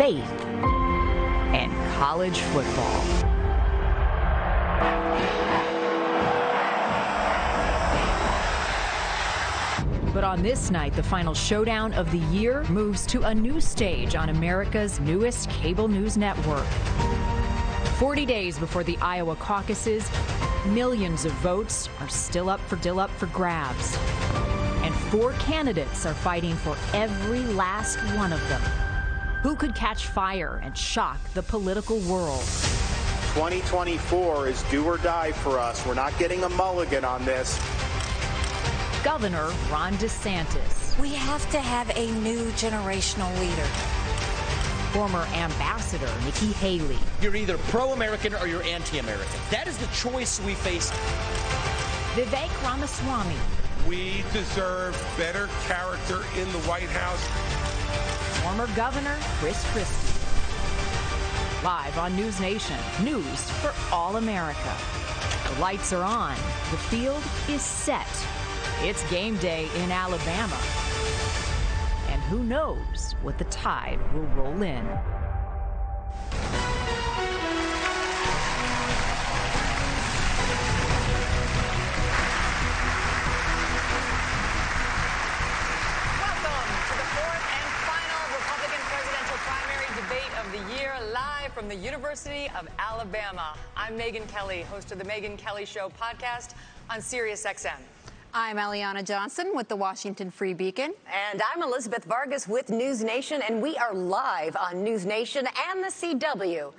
faith, and college football. But on this night, the final showdown of the year moves to a new stage on America's newest cable news network. 40 days before the Iowa caucuses, millions of votes are still up for grabs. And 4 candidates are fighting for every last one of them. Who could catch fire and shock the political world? 2024 is do or die for us. We're not getting a mulligan on this. Governor Ron DeSantis. We have to have a new generational leader. Former Ambassador Nikki Haley. You're either pro-American or you're anti-American. That is the choice we face. Vivek Ramaswamy. We deserve better character in the White House. Former Governor Chris Christie. Live on News Nation, news for all America. The lights are on. The field is set. It's game day in Alabama. And who knows what the tide will roll in. From the University of Alabama. I'm Megyn Kelly, host of the Megyn Kelly Show podcast on SiriusXM. I'm Eliana Johnson with the Washington Free Beacon. And I'm Elizabeth Vargas with News Nation, and we are live on News Nation and the CW.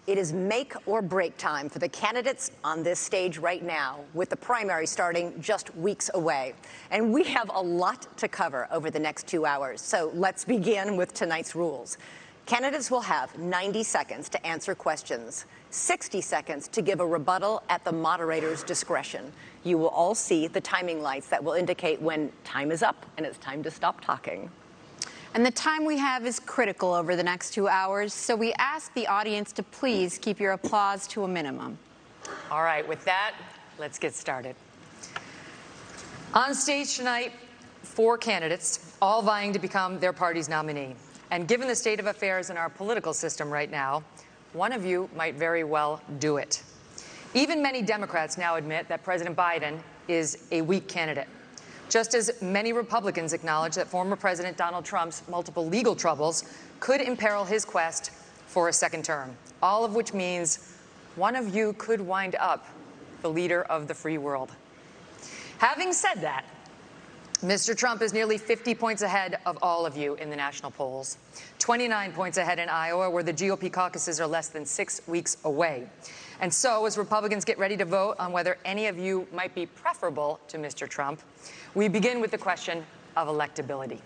It is make or break time for the candidates on this stage right now, with the primary starting just weeks away. And we have a lot to cover over the next 2 hours. So let's begin with tonight's rules. Candidates will have 90 seconds to answer questions, 60 seconds to give a rebuttal at the moderator's discretion. You will all see the timing lights that will indicate when time is up and it's time to stop talking. And the time we have is critical over the next 2 hours, so we ask the audience to please keep your applause to a minimum. All right, with that, let's get started. On stage tonight, 4 candidates, all vying to become their party's nominee. And given the state of affairs in our political system right now, one of you might very well do it. Even many Democrats now admit that President Biden is a weak candidate, just as many Republicans acknowledge that former President Donald Trump's multiple legal troubles could imperil his quest for a second term, all of which means one of you could wind up the leader of the free world. Having said that, Mr. Trump is nearly 50 points ahead of all of you in the national polls, 29 points ahead in Iowa, where the GOP caucuses are less than 6 weeks away. And so, as Republicans get ready to vote on whether any of you might be preferable to Mr. Trump, we begin with the question of electability.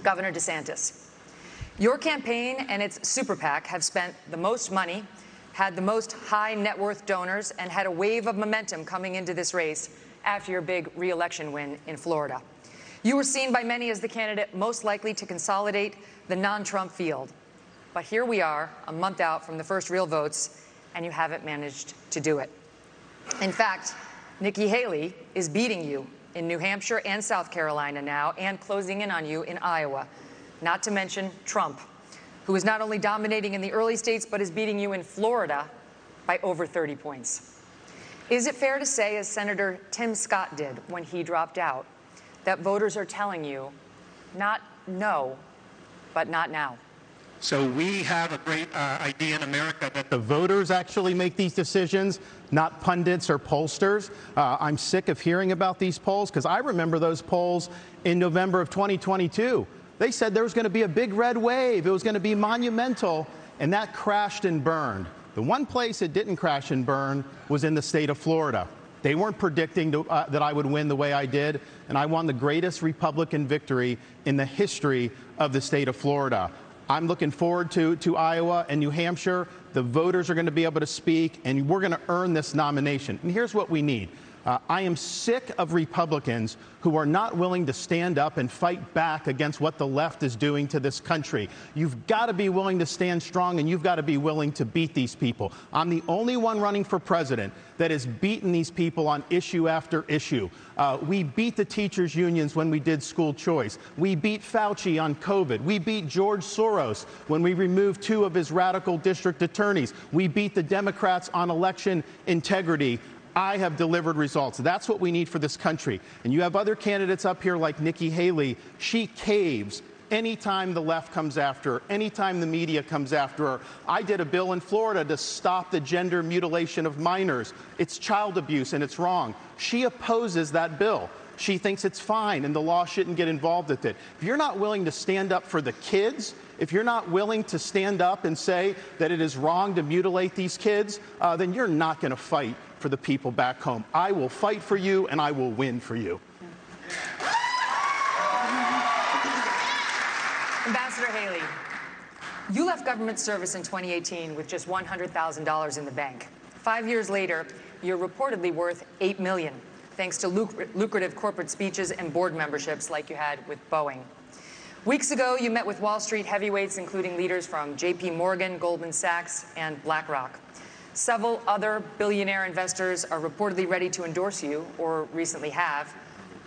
Governor DeSantis, your campaign and its super PAC have spent the most money, had the most high net worth donors, and had a wave of momentum coming into this race after your big re-election win in Florida. You were seen by many as the candidate most likely to consolidate the non-Trump field. But here we are, a month out from the first real votes, and you haven't managed to do it. In fact, Nikki Haley is beating you in New Hampshire and South Carolina now, and closing in on you in Iowa, not to mention Trump, who is not only dominating in the early states, but is beating you in Florida by over 30 points. Is it fair to say, as Senator Tim Scott did when he dropped out, that voters are telling you, not no, but not now? So we have a great idea in America that the voters actually make these decisions, not pundits or pollsters. I'm sick of hearing about these polls, because I remember those polls in November of 2022. They said there was going to be a big red wave. It was going to be monumental, and that crashed and burned. The one place it didn't crash and burn was in the state of Florida. They weren't predicting that I would win the way I did, and I won the greatest Republican victory in the history of the state of Florida. I'm looking forward to Iowa and New Hampshire. The voters are going to be able to speak, and we're going to earn this nomination. And here's what we need. I am sick of Republicans who are not willing to stand up and fight back against what the left is doing to this country. You've got to be willing to stand strong, and you've got to be willing to beat these people. I'm the only one running for president that has beaten these people on issue after issue. We beat the teachers' unions when we did school choice. We beat Fauci on COVID. We beat George Soros when we removed 2 of his radical district attorneys. We beat the Democrats on election integrity. I have delivered results. That's what we need for this country. And you have other candidates up here like Nikki Haley. She caves anytime the left comes after her, anytime the media comes after her. I did a bill in Florida to stop the gender mutilation of minors. It's child abuse and it's wrong. She opposes that bill. She thinks it's fine and the law shouldn't get involved with it. If you're not willing to stand up for the kids, if you're not willing to stand up and say that it is wrong to mutilate these kids, then you're not going to fight for the people back home. I will fight for you and I will win for you. Ambassador Haley, you left government service in 2018 with just $100,000 in the bank. 5 years later, you're reportedly worth $8 million, thanks to lucrative corporate speeches and board memberships like you had with Boeing. Weeks ago, you met with Wall Street heavyweights, including leaders from JP Morgan, Goldman Sachs, and BlackRock. Several other billionaire investors are reportedly ready to endorse you, or recently have,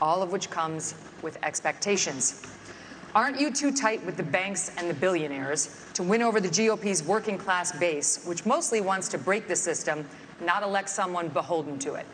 all of which comes with expectations. Aren't you too tight with the banks and the billionaires to win over the GOP's working class base, which mostly wants to break the system, not elect someone beholden to it?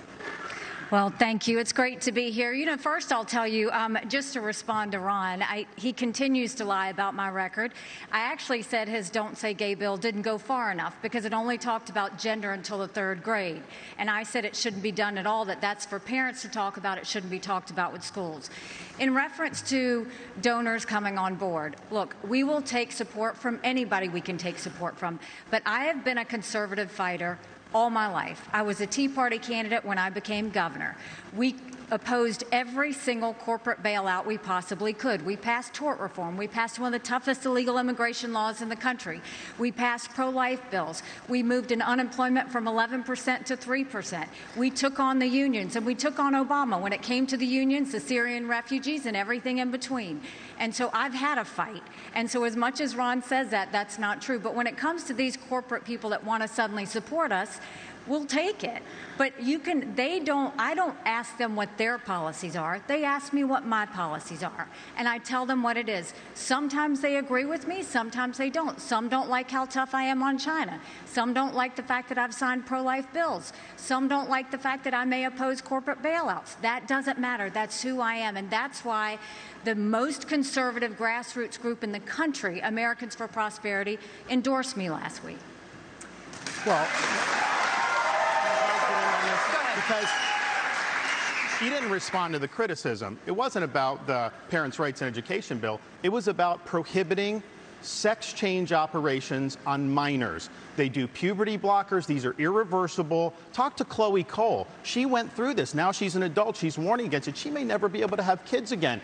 Well, thank you. It's great to be here. You know, first I'll tell you, just to respond to Ron, he continues to lie about my record. I actually said his Don't Say Gay bill didn't go far enough because it only talked about gender until the 3rd grade. And I said it shouldn't be done at all, that's for parents to talk about. It shouldn't be talked about with schools. In reference to donors coming on board, look, we will take support from anybody we can take support from. But I have been a conservative fighter all my life. I was a Tea Party candidate when I became governor. We opposed every single corporate bailout we possibly could. We passed tort reform. We passed one of the toughest illegal immigration laws in the country. We passed pro-life bills. We moved in unemployment from 11% to 3%. We took on the unions, and we took on Obama when it came to the unions, the Syrian refugees, and everything in between. And so I've had a fight. And so as much as Ron says that, that's not true. But when it comes to these corporate people that want to suddenly support us, we'll take it. But I don't ask them what their policies are. They ask me what my policies are. And I tell them what it is. Sometimes they agree with me, sometimes they don't. Some don't like how tough I am on China. Some don't like the fact that I've signed pro-life bills. Some don't like the fact that I may oppose corporate bailouts. That doesn't matter. That's who I am. And that's why the most conservative grassroots group in the country, Americans for Prosperity, endorsed me last week. Well, because he didn't respond to the criticism. It wasn't about the Parents' Rights and Education bill. It was about prohibiting sex change operations on minors. They do puberty blockers. These are irreversible. Talk to Chloe Cole. She went through this. Now she's an adult. She's warning against it. She may never be able to have kids again.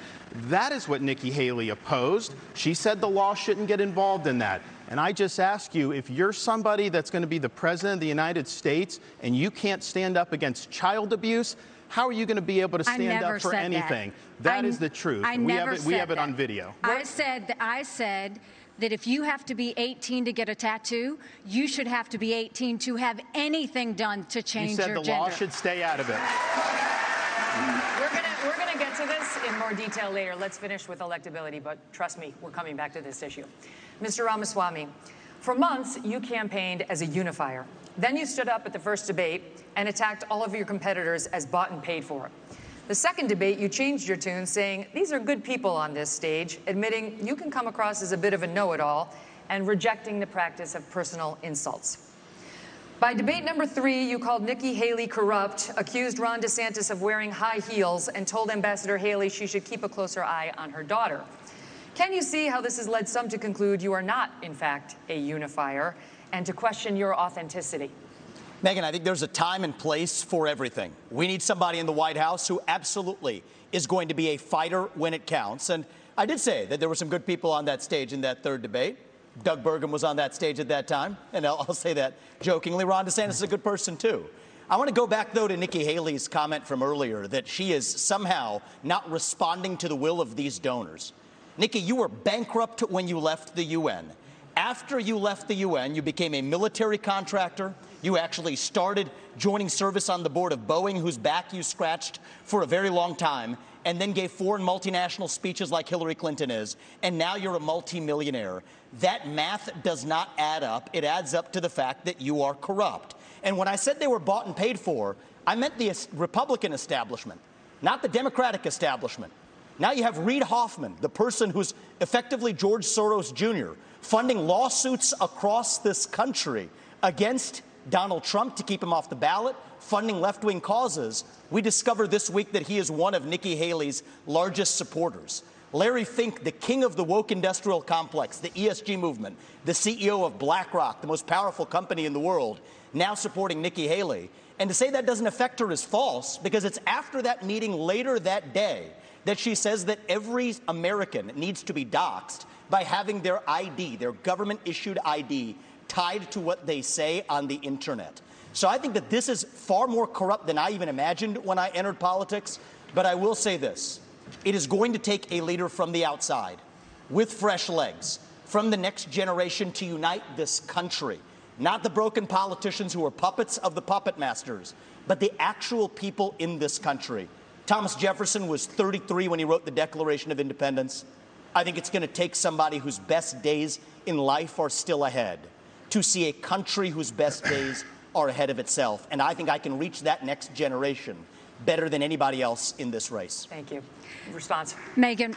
That is what Nikki Haley opposed. She said the law shouldn't get involved in that. And I just ask you, if you're somebody that's going to be the president of the United States and you can't stand up against child abuse, how are you going to be able to stand up for anything? That is the truth. We have it on video. I said that if you have to be 18 to get a tattoo, you should have to be 18 to have anything done to change your gender. You said the law should stay out of it. We're gonna get to this in more detail later. Let's finish with electability, but trust me, we're coming back to this issue. Mr. Ramaswamy, for months you campaigned as a unifier. Then you stood up at the first debate and attacked all of your competitors as bought and paid for. The second debate, you changed your tune, saying these are good people on this stage, admitting you can come across as a bit of a know-it-all and rejecting the practice of personal insults. By debate number 3, you called Nikki Haley corrupt, accused Ron DeSantis of wearing high heels, and told Ambassador Haley she should keep a closer eye on her daughter. Can you see how this has led some to conclude you are not, in fact, a unifier, and to question your authenticity? Megyn, I think there's a time and place for everything. We need somebody in the White House who absolutely is going to be a fighter when it counts. And I did say that there were some good people on that stage in that third debate. Doug Burgum was on that stage at that time, and I'll say that jokingly. Ron DeSantis is a good person, too. I want to go back, though, to Nikki Haley's comment from earlier that she is somehow not responding to the will of these donors. Nikki, you were bankrupt when you left the UN. After you left the UN, you became a military contractor. You actually started joining service on the board of Boeing, whose back you scratched for a very long time, and then gave foreign multinational speeches like Hillary Clinton is, and now you're a multimillionaire. That math does not add up. It adds up to the fact that you are corrupt. And when I said they were bought and paid for, I meant the Republican establishment, not the Democratic establishment. Now you have Reid Hoffman, the person who's effectively George Soros Jr., funding lawsuits across this country against Donald Trump to keep him off the ballot, funding left-wing causes. We discovered this week that he is one of Nikki Haley's largest supporters. Larry Fink, the king of the woke industrial complex, the ESG movement, the CEO of BlackRock, the most powerful company in the world, now supporting Nikki Haley. And to say that doesn't affect her is false, because it's after that meeting later that day that she says that every American needs to be doxxed by having their ID, their government-issued ID, tied to what they say on the internet. So I think that this is far more corrupt than I even imagined when I entered politics. But I will say this. It is going to take a leader from the outside, with fresh legs, from the next generation to unite this country. Not the broken politicians who are puppets of the puppet masters, but the actual people in this country. Thomas Jefferson was 33 when he wrote the Declaration of Independence. I think it's going to take somebody whose best days in life are still ahead to see a country whose best days are ahead of itself. And I think I can reach that next generation better than anybody else in this race. Thank you. Response. Megan.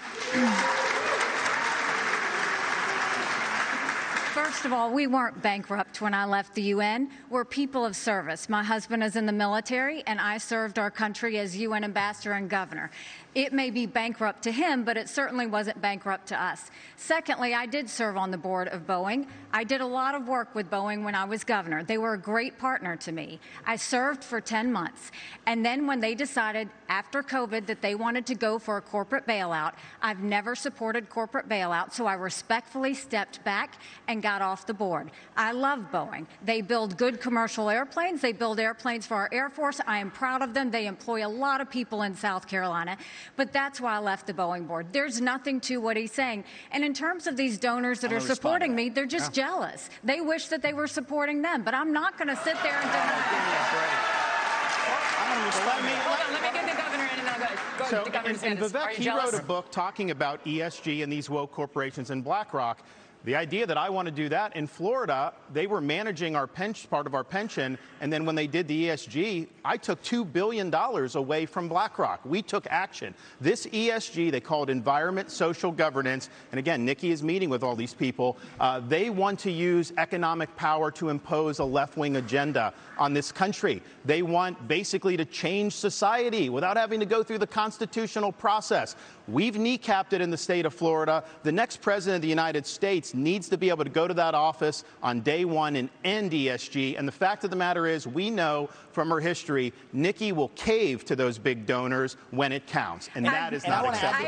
First of all, we weren't bankrupt when I left the UN. We're people of service. My husband is in the military, and I served our country as UN ambassador and governor. It may be bankrupt to him, but it certainly wasn't bankrupt to us. Secondly, I did serve on the board of Boeing. I did a lot of work with Boeing when I was governor. They were a great partner to me. I served for 10 months. And then when they decided after COVID that they wanted to go for a corporate bailout, I've never supported corporate bailout, so I respectfully stepped back and got off the board. I love Boeing. They build good commercial airplanes. They build airplanes for our Air Force. I am proud of them. They employ a lot of people in South Carolina. But that's why I left the Boeing board. There's nothing to what he's saying. And in terms of these donors that are supporting me, they're just jealous. They wish that they were supporting them. But I'm not going to sit there and deny Let me get the governor in, and then I'll go to the governor. And Vivek, he wrote a book talking about ESG and these woke corporations and BlackRock. The idea that I want to do that in Florida, they were managing our part of our pension, and then when they did the ESG, I took $2 billion away from BlackRock. We took action. This ESG, they call it environment, social governance, and again, Nikki is meeting with all these people. They want to use economic power to impose a left-wing agenda on this country. They want basically to change society without having to go through the constitutional process. We've kneecapped it in the state of Florida. The next president of the United States needs to be able to go to that office on day one and end ESG. And the fact of the matter is, we know from her history, Nikki will cave to those big donors when it counts. And that is not acceptable.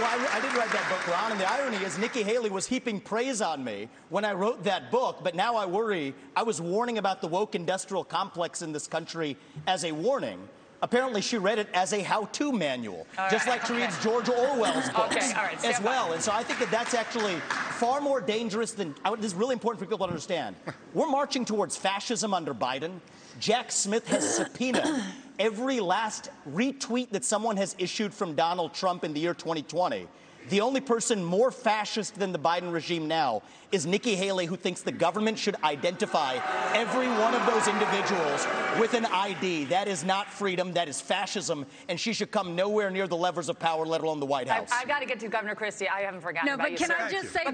I did write that book, Ron, and the irony is Nikki Haley was heaping praise on me when I wrote that book, but now I worry. I was warning about the woke industrial complex in this country as a warning. Apparently, she read it as a how-to manual, just like she reads George Orwell's books as well. And so I think that that's actually far more dangerous than, this is really important for people to understand. We're marching towards fascism under Biden. Jack Smith has subpoenaed every last retweet that someone has issued from Donald Trump in the year 2020. The only person more fascist than the Biden regime now is Nikki Haley, who thinks the government should identify every one of those individuals with an ID. That is not freedom. That is fascism. And she should come nowhere near the levers of power, let alone the White House. I've got to get to Governor Christie. I haven't forgotten about you, sir. No, but can I just say,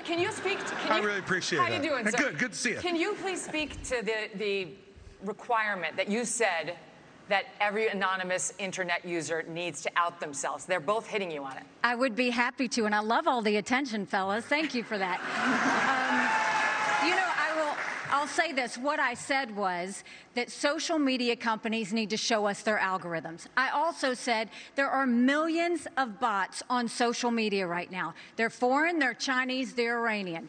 can you speak? I really appreciate that. How you doing, sir? Good to see you. Can you please speak to the requirement that you said that every anonymous internet user needs to out themselves? They're both hitting you on it. I would be happy to, and I love all the attention, fellas. Thank you for that. I'll say this. What I said was that social media companies need to show us their algorithms. I also said there are millions of bots on social media right now. They're foreign, they're Chinese, they're Iranian.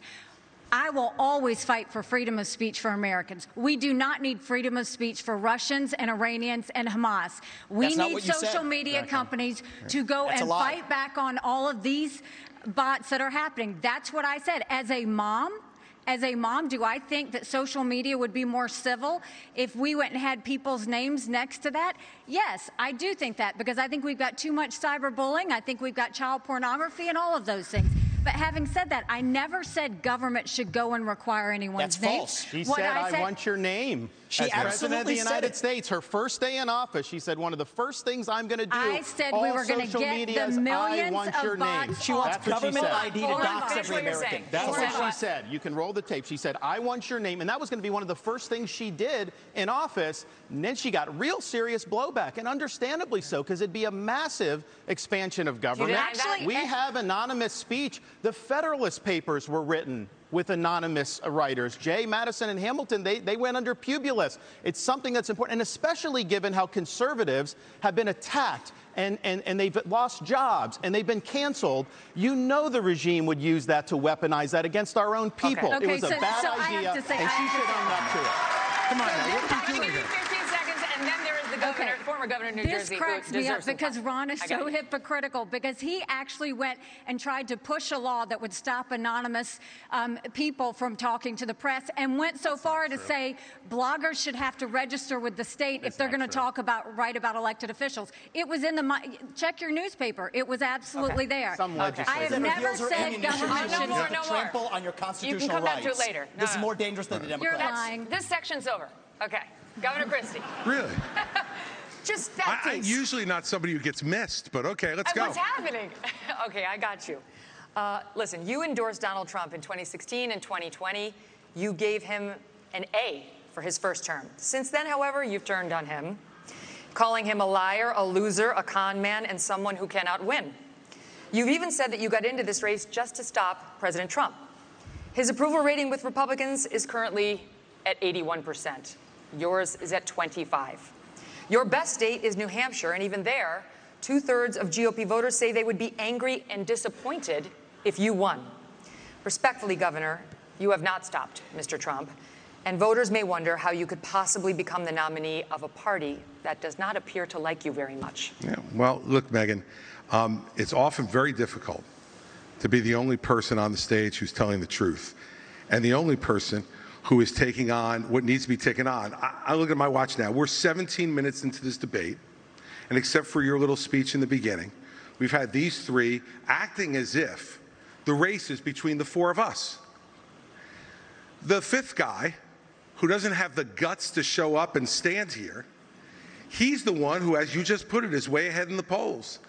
I will always fight for freedom of speech for Americans. We do not need freedom of speech for Russians and Iranians and Hamas. We need social media companies to go and fight back on all of these bots that are happening. That's what I said. As a mom, do I think that social media would be more civil if we went and had people's names next to that? Yes, I do think that, because I think we've got too much cyberbullying. I think we've got child pornography and all of those things. But having said that, I never said government should go and require anyone's name. That's false. She said, I want your name. She as President of the United States, her first day in office, she said, one of the first things I'm going to do, I said we were going to get the millions of bots. She wants government ID to dox every American. That's what she said. You can roll the tape. She said, I want your name. And that was going to be one of the first things she did in office. And then she got real serious blowback, and understandably so, because it'd be a massive expansion of government. We have anonymous speech. The Federalist Papers were written with anonymous writers. Jay, Madison, and Hamilton, they went under Publius. It's something that's important, and especially given how conservatives have been attacked and they've lost jobs and they've been canceled. You know the regime would use that to weaponize that against our own people. It was a bad idea, and she should own up to it. Come on, what are you doing here? 15 seconds, and then there is the governor, former governor of New Jersey. This cracks me up because Ron is so hypocritical, because he actually went and tried to push a law that would stop anonymous people from talking to the press, and went so far to say bloggers should have to register with the state if they're going to write about elected officials. It was in the check your newspaper. It was absolutely there. I have never said government should trample on your constitutional rights. You can come back to it later. This is more dangerous than the Democrats. You're lying. This section's over. Okay, Governor Christie. Really? Just that I'm usually not somebody who gets missed, but okay, let's go. What's happening? Okay, I got you. Listen, you endorsed Donald Trump in 2016 and 2020. You gave him an A for his first term. Since then, however, you've turned on him, calling him a liar, a loser, a con man, and someone who cannot win. You've even said that you got into this race just to stop President Trump. His approval rating with Republicans is currently at 81%. Yours is at 25%. Your best state is New Hampshire, and even there, 2/3 of GOP voters say they would be angry and disappointed if you won. Respectfully, Governor, you have not stopped Mr. Trump, and voters may wonder how you could possibly become the nominee of a party that does not appear to like you very much. Yeah, well, look, Megyn, it's often very difficult to be the only person on the stage who's telling the truth, and the only person who is taking on what needs to be taken on. I look at my watch now. We're 17 minutes into this debate, and except for your little speech in the beginning, we've had these three acting as if the race is between the four of us. The fifth guy, who doesn't have the guts to show up and stand here, he's the one who, as you just put it, is way ahead in the polls.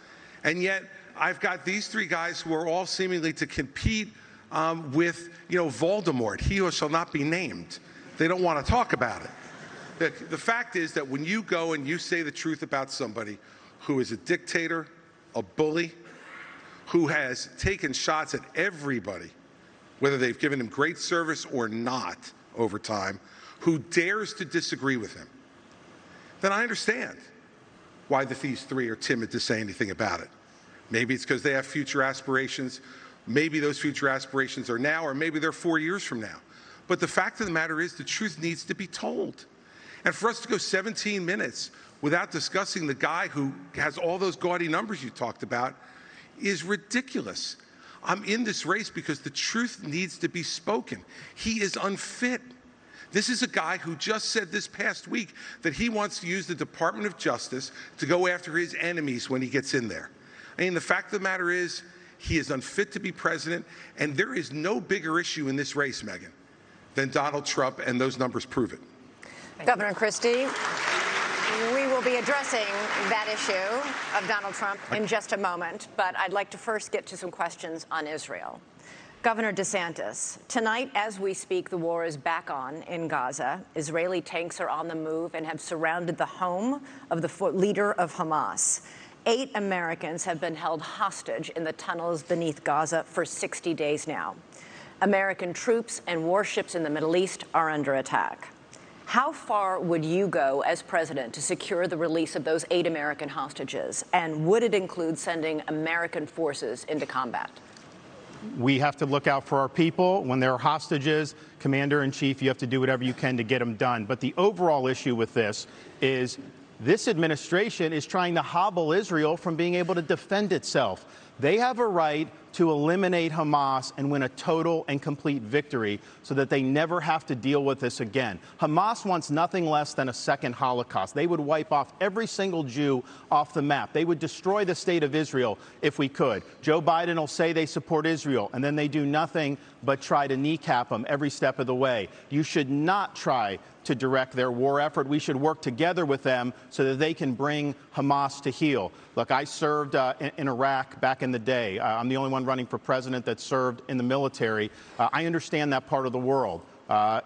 And yet, I've got these three guys who are all seemingly to compete with, Voldemort, he who shall not be named. They don't want to talk about it. The fact is that when you go and you say the truth about somebody who is a dictator, a bully, who has taken shots at everybody, whether they've given him great service or not over time, who dares to disagree with him, then I understand why these three are timid to say anything about it. Maybe it's because they have future aspirations. Maybe those future aspirations are now, or maybe they're 4 years from now. But the fact of the matter is the truth needs to be told. And for us to go 17 minutes without discussing the guy who has all those gaudy numbers you talked about is ridiculous. I'm in this race because the truth needs to be spoken. He is unfit. This is a guy who just said this past week that he wants to use the Department of Justice to go after his enemies when he gets in there. I mean, the fact of the matter is, he is unfit to be president, and there is no bigger issue in this race, Megyn, than Donald Trump, and those numbers prove it. Governor Christie, we will be addressing that issue of Donald Trump in just a moment, but I'd like to first get to some questions on Israel. Governor DeSantis, tonight as we speak, the war is back on in Gaza. Israeli tanks are on the move and have surrounded the home of the leader of Hamas. 8 Americans have been held hostage in the tunnels beneath Gaza for 60 days now. American troops and warships in the Middle East are under attack. How far would you go as president to secure the release of those 8 American hostages? And would it include sending American forces into combat? We have to look out for our people. When there are hostages, Commander-in-Chief, you have to do whatever you can to get them done. But the overall issue with this is this administration is trying to hobble Israel from being able to defend itself. They have a right to eliminate Hamas and win a total and complete victory so that they never have to deal with this again. Hamas wants nothing less than a second Holocaust. They would wipe off every single Jew off the map. They would destroy the state of Israel if we could. Joe Biden will say they support Israel, and then they do nothing but try to kneecap them every step of the way. You should not try to direct their war effort. We should work together with them so that they can bring Hamas to heel. Look, I served in Iraq back in the day. I'm the only one running for president that served in the military. I understand that part of the world.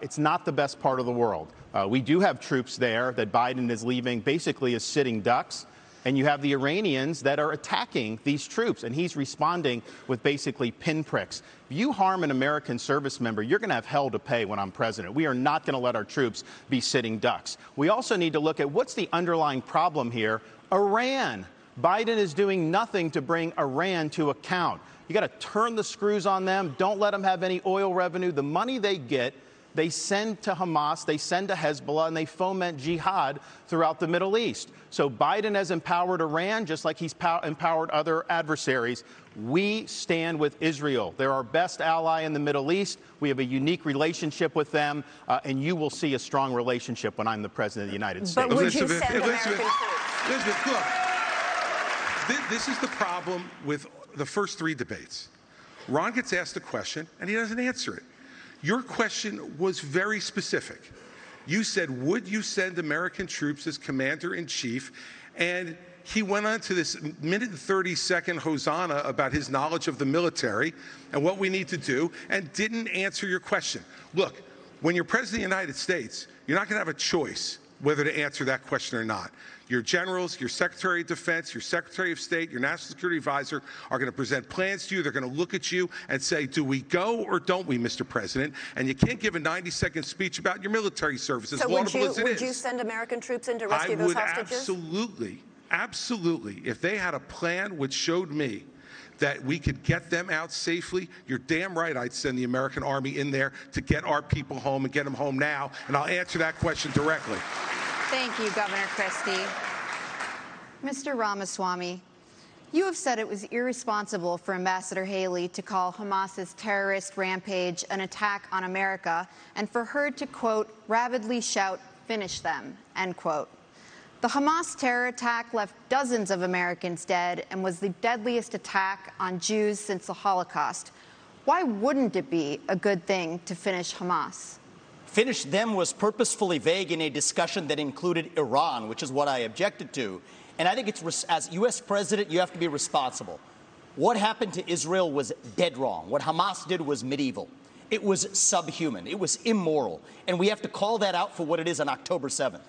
It's not the best part of the world. We do have troops there that Biden is leaving basically as sitting ducks. And you have the Iranians that are attacking these troops, and he's responding with basically pinpricks. If you harm an American service member, you're going to have hell to pay when I'm president. We are not going to let our troops be sitting ducks. We also need to look at what's the underlying problem here. Iran. Biden is doing nothing to bring Iran to account. You got to turn the screws on them. Don't let them have any oil revenue. The money they get, they send to Hamas, they send to Hezbollah, and they foment jihad throughout the Middle East. So Biden has empowered Iran just like he's empowered other adversaries. We stand with Israel. They're our best ally in the Middle East. We have a unique relationship with them, and you will see a strong relationship when I'm the president of the United States. But would you send American troops? Elizabeth, look, this is the problem with the first three debates. Ron gets asked a question, and he doesn't answer it. Your question was very specific. You said, would you send American troops as commander-in-chief? And he went on to this minute and 30-second hosanna about his knowledge of the military and what we need to do, and didn't answer your question. Look, when you're president of the United States, you're not going to have a choice whether to answer that question or not. Your generals, your Secretary of Defense, your Secretary of State, your National Security Advisor are going to present plans to you. They're going to look at you and say, do we go or don't we, Mr. President? And you can't give a 90-second speech about your military service, as laudable as it is. So would you send American troops in to rescue those hostages? Absolutely. If they had a plan which showed me that we could get them out safely, you're damn right I'd send the American Army in there to get our people home and get them home now. And I'll answer that question directly. Thank you, Governor Christie. Mr. Ramaswamy, you have said it was irresponsible for Ambassador Haley to call Hamas's terrorist rampage an attack on America and for her to, quote, rabidly shout, finish them, end quote. The Hamas terror attack left dozens of Americans dead and was the deadliest attack on Jews since the Holocaust. Why wouldn't it be a good thing to finish Hamas? Finish them was purposefully vague in a discussion that included Iran, which is what I objected to. And I think it's, as U.S. president, you have to be responsible. What happened to Israel was dead wrong. What Hamas did was medieval. It was subhuman. It was immoral. And we have to call that out for what it is on October 7th.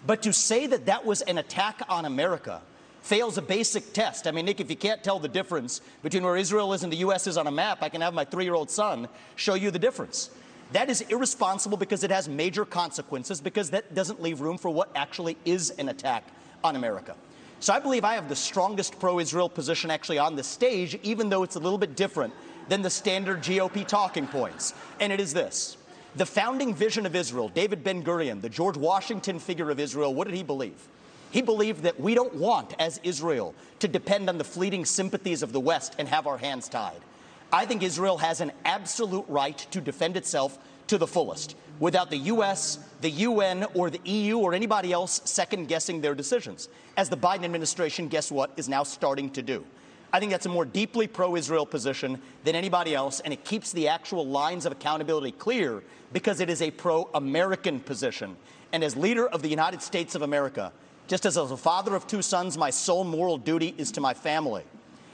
But to say that that was an attack on America fails a basic test. I mean, Nick, if you can't tell the difference between where Israel is and the U.S. is on a map, I can have my 3-year-old son show you the difference. That is irresponsible because it has major consequences, because that doesn't leave room for what actually is an attack on America. So I believe I have the strongest pro-Israel position actually on the stage, even though it's a little bit different than the standard GOP talking points. And it is this. The founding vision of Israel, David Ben-Gurion, the George Washington figure of Israel, what did he believe? He believed that we don't want, as Israel, to depend on the fleeting sympathies of the West and have our hands tied. I think Israel has an absolute right to defend itself to the fullest, without the U.S., the UN, or the EU, or anybody else second-guessing their decisions, as the Biden administration, guess what, is now starting to do. I think that's a more deeply pro-Israel position than anybody else, and it keeps the actual lines of accountability clear because it is a pro-American position. And as leader of the United States of America, just as a father of 2 sons, my sole moral duty is to my family.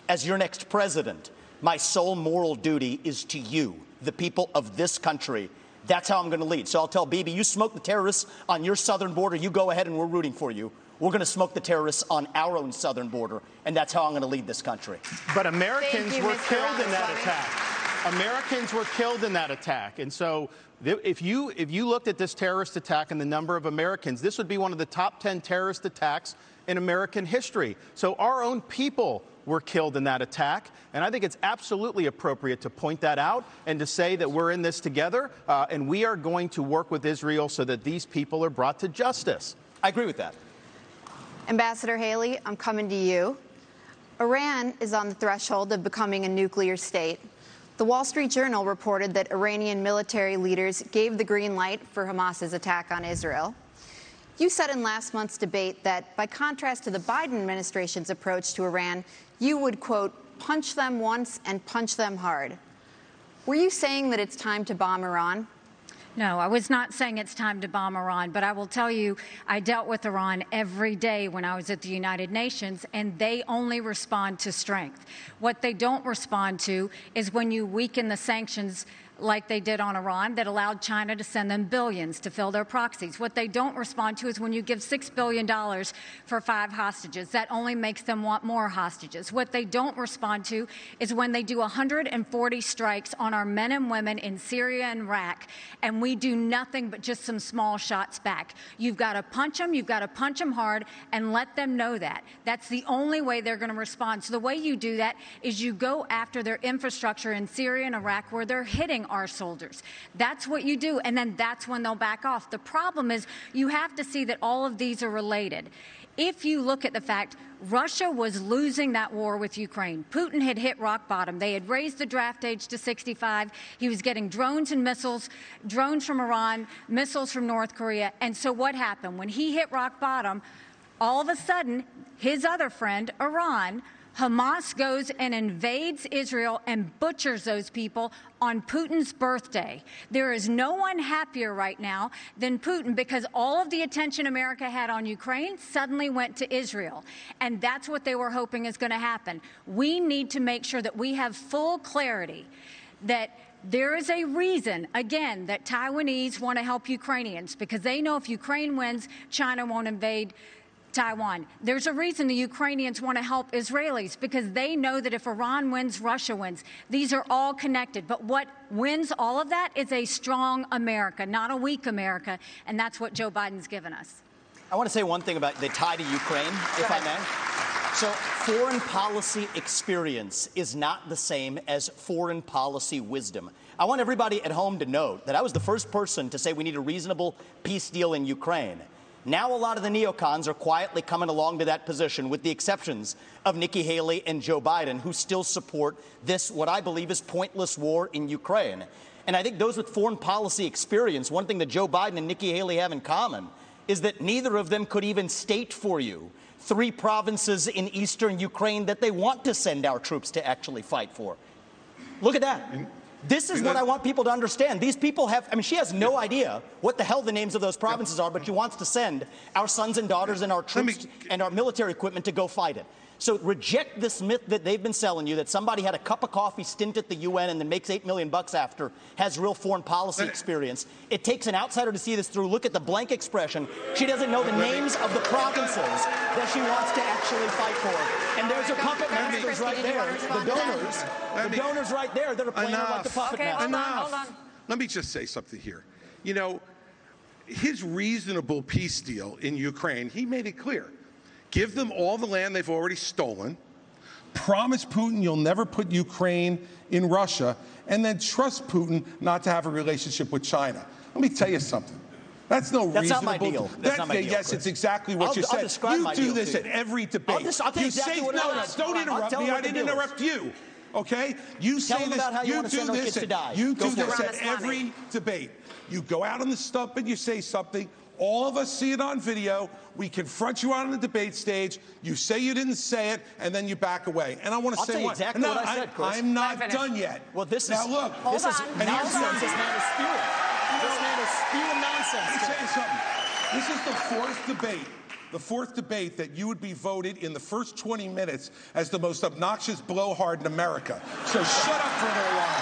As your next president, my sole moral duty is to you, the people of this country. That's how I'm going to lead. So I'll tell Bibi, you smoke the terrorists on your southern border, you go ahead and we're rooting for you. We're going to smoke the terrorists on our own southern border, and that's how I'm going to lead this country. But Americans were killed in that attack. Americans were killed in that attack. And so if you looked at this terrorist attack and the number of Americans, this would be one of the top 10 terrorist attacks in American history. So our own people were killed in that attack. And I think it's absolutely appropriate to point that out and to say that we're in this together, and we are going to work with Israel so that these people are brought to justice. I agree with that. Ambassador Haley, I'm coming to you. Iran is on the threshold of becoming a nuclear state. The Wall Street Journal reported that Iranian military leaders gave the green light for Hamas's attack on Israel. You said in last month's debate that, by contrast to the Biden administration's approach to Iran, you would, quote, punch them once and punch them hard. Were you saying that it's time to bomb Iran? No, I was not saying it's time to bomb Iran, but I will tell you, I dealt with Iran every day when I was at the United Nations, and they only respond to strength. What they don't respond to is when you weaken the sanctions like they did on Iran that allowed China to send them billions to fill their proxies. What they don't respond to is when you give $6 billion for 5 hostages. That only makes them want more hostages. What they don't respond to is when they do 140 strikes on our men and women in Syria and Iraq, and we do nothing but just some small shots back. You've got to punch them, you've got to punch them hard, and let them know that. That's the only way they're going to respond. So the way you do that is you go after their infrastructure in Syria and Iraq where they're hitting our soldiers. That's what you do, and then that's when they'll back off. The problem is you have to see that all of these are related. If you look at the fact Russia was losing that war with Ukraine. Putin had hit rock bottom. They had raised the draft age to 65. He was getting drones and missiles, drones from Iran, missiles from North Korea. And so what happened? When he hit rock bottom, all of a sudden, his other friend, Iran, Hamas goes and invades Israel and butchers those people on Putin's birthday. There is no one happier right now than Putin because all of the attention America had on Ukraine suddenly went to Israel. And that's what they were hoping is going to happen. We need to make sure that we have full clarity that there is a reason, again, that Taiwanese want to help Ukrainians because they know if Ukraine wins, China won't invade Taiwan. There's a reason the Ukrainians want to help Israelis because they know that if Iran wins, Russia wins. These are all connected. But what wins all of that is a strong America, not a weak America. And that's what Joe Biden's given us. I want to say one thing about the tie to Ukraine, if I may. So foreign policy experience is not the same as foreign policy wisdom. I want everybody at home to note that I was the first person to say we need a reasonable peace deal in Ukraine. Now a lot of the neocons are quietly coming along to that position, with the exceptions of Nikki Haley and Joe Biden, who still support this, what I believe is pointless war in Ukraine. And I think those with foreign policy experience, one thing that Joe Biden and Nikki Haley have in common is that neither of them could even state for you 3 provinces in eastern Ukraine that they want to send our troops to actually fight for. Look at that. This is what I want people to understand. These people have, I mean, she has no idea what the hell the names of those provinces are, but she wants to send our sons and daughters and our troops and our military equipment to go fight it. So reject this myth that they've been selling you, that somebody had a cup of coffee stint at the UN and then makes $8 million after, has real foreign policy experience. It takes an outsider to see this through. Look at the blank expression. She doesn't know the names of the provinces that she wants to actually fight for. And there's her puppet masters right there. The donors right there that are playing her like the puppet masters. Hold on. Let me just say something here. You know, his reasonable peace deal in Ukraine, he made it clear. Give them all the land they've already stolen, promise Putin you'll never put Ukraine in Russia, and then trust Putin not to have a relationship with China. Let me tell you something. That's no reasonable. That's not my deal. That's not my deal, yes, Chris. it's exactly what you said. You do this at every debate. I'll tell you exactly what no, don't interrupt me. I didn't interrupt you. Okay? You say this. You do this. You do this at every debate. You go out on the stump and you say something. All of us see it on video. We confront you on the debate stage. You say you didn't say it, and then you back away. And I want to say what exactly what I said, Chris. I'm not done yet. Well, this is now look. This is nonsense. This man is spewing. This man is spewing nonsense. Let me tell you something. This is the 4th debate. The 4th debate that you would be voted in the first 20 minutes as the most obnoxious blowhard in America. So shut up for a little while.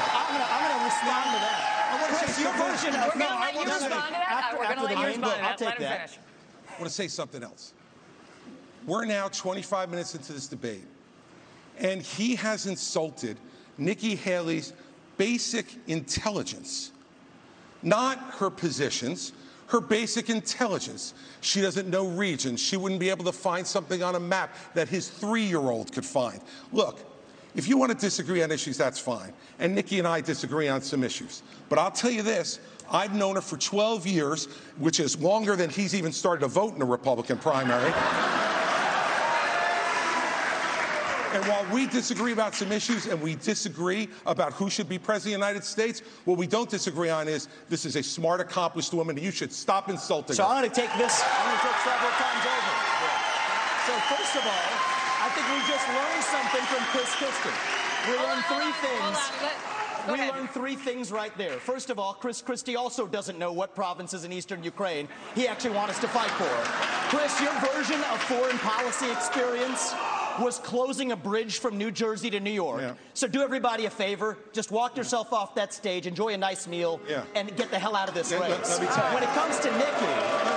I'm going to respond to that. Chris, your version of We're going to let you respond to that. We're going to let you respond to that. I'll take that. Finish. I want to say something else. We're now 25 minutes into this debate, and he has insulted Nikki Haley's basic intelligence, not her positions, Her basic intelligence. She doesn't know regions. She wouldn't be able to find something on a map that his 3-year-old could find. Look, if you want to disagree on issues, that's fine. And Nikki and I disagree on some issues. But I'll tell you this, I've known her for 12 years, which is longer than he's even started to vote in a Republican primary. And while we disagree about some issues and we disagree about who should be president of the United States, what we don't disagree on is this is a smart, accomplished woman, and you should stop insulting her. So I'm going to take this, several times over. So first of all, I think we just learned something from Chris Christie. We learned three things. We learned three things right there. First of all, Chris Christie also doesn't know what provinces in eastern Ukraine he actually wants us to fight for. Chris, your version of foreign policy experience was closing a bridge from New Jersey to New York. Yeah. So do everybody a favor, just walk yourself off that stage, enjoy a nice meal, and get the hell out of this race. Let me tell you. When it comes to Nikki,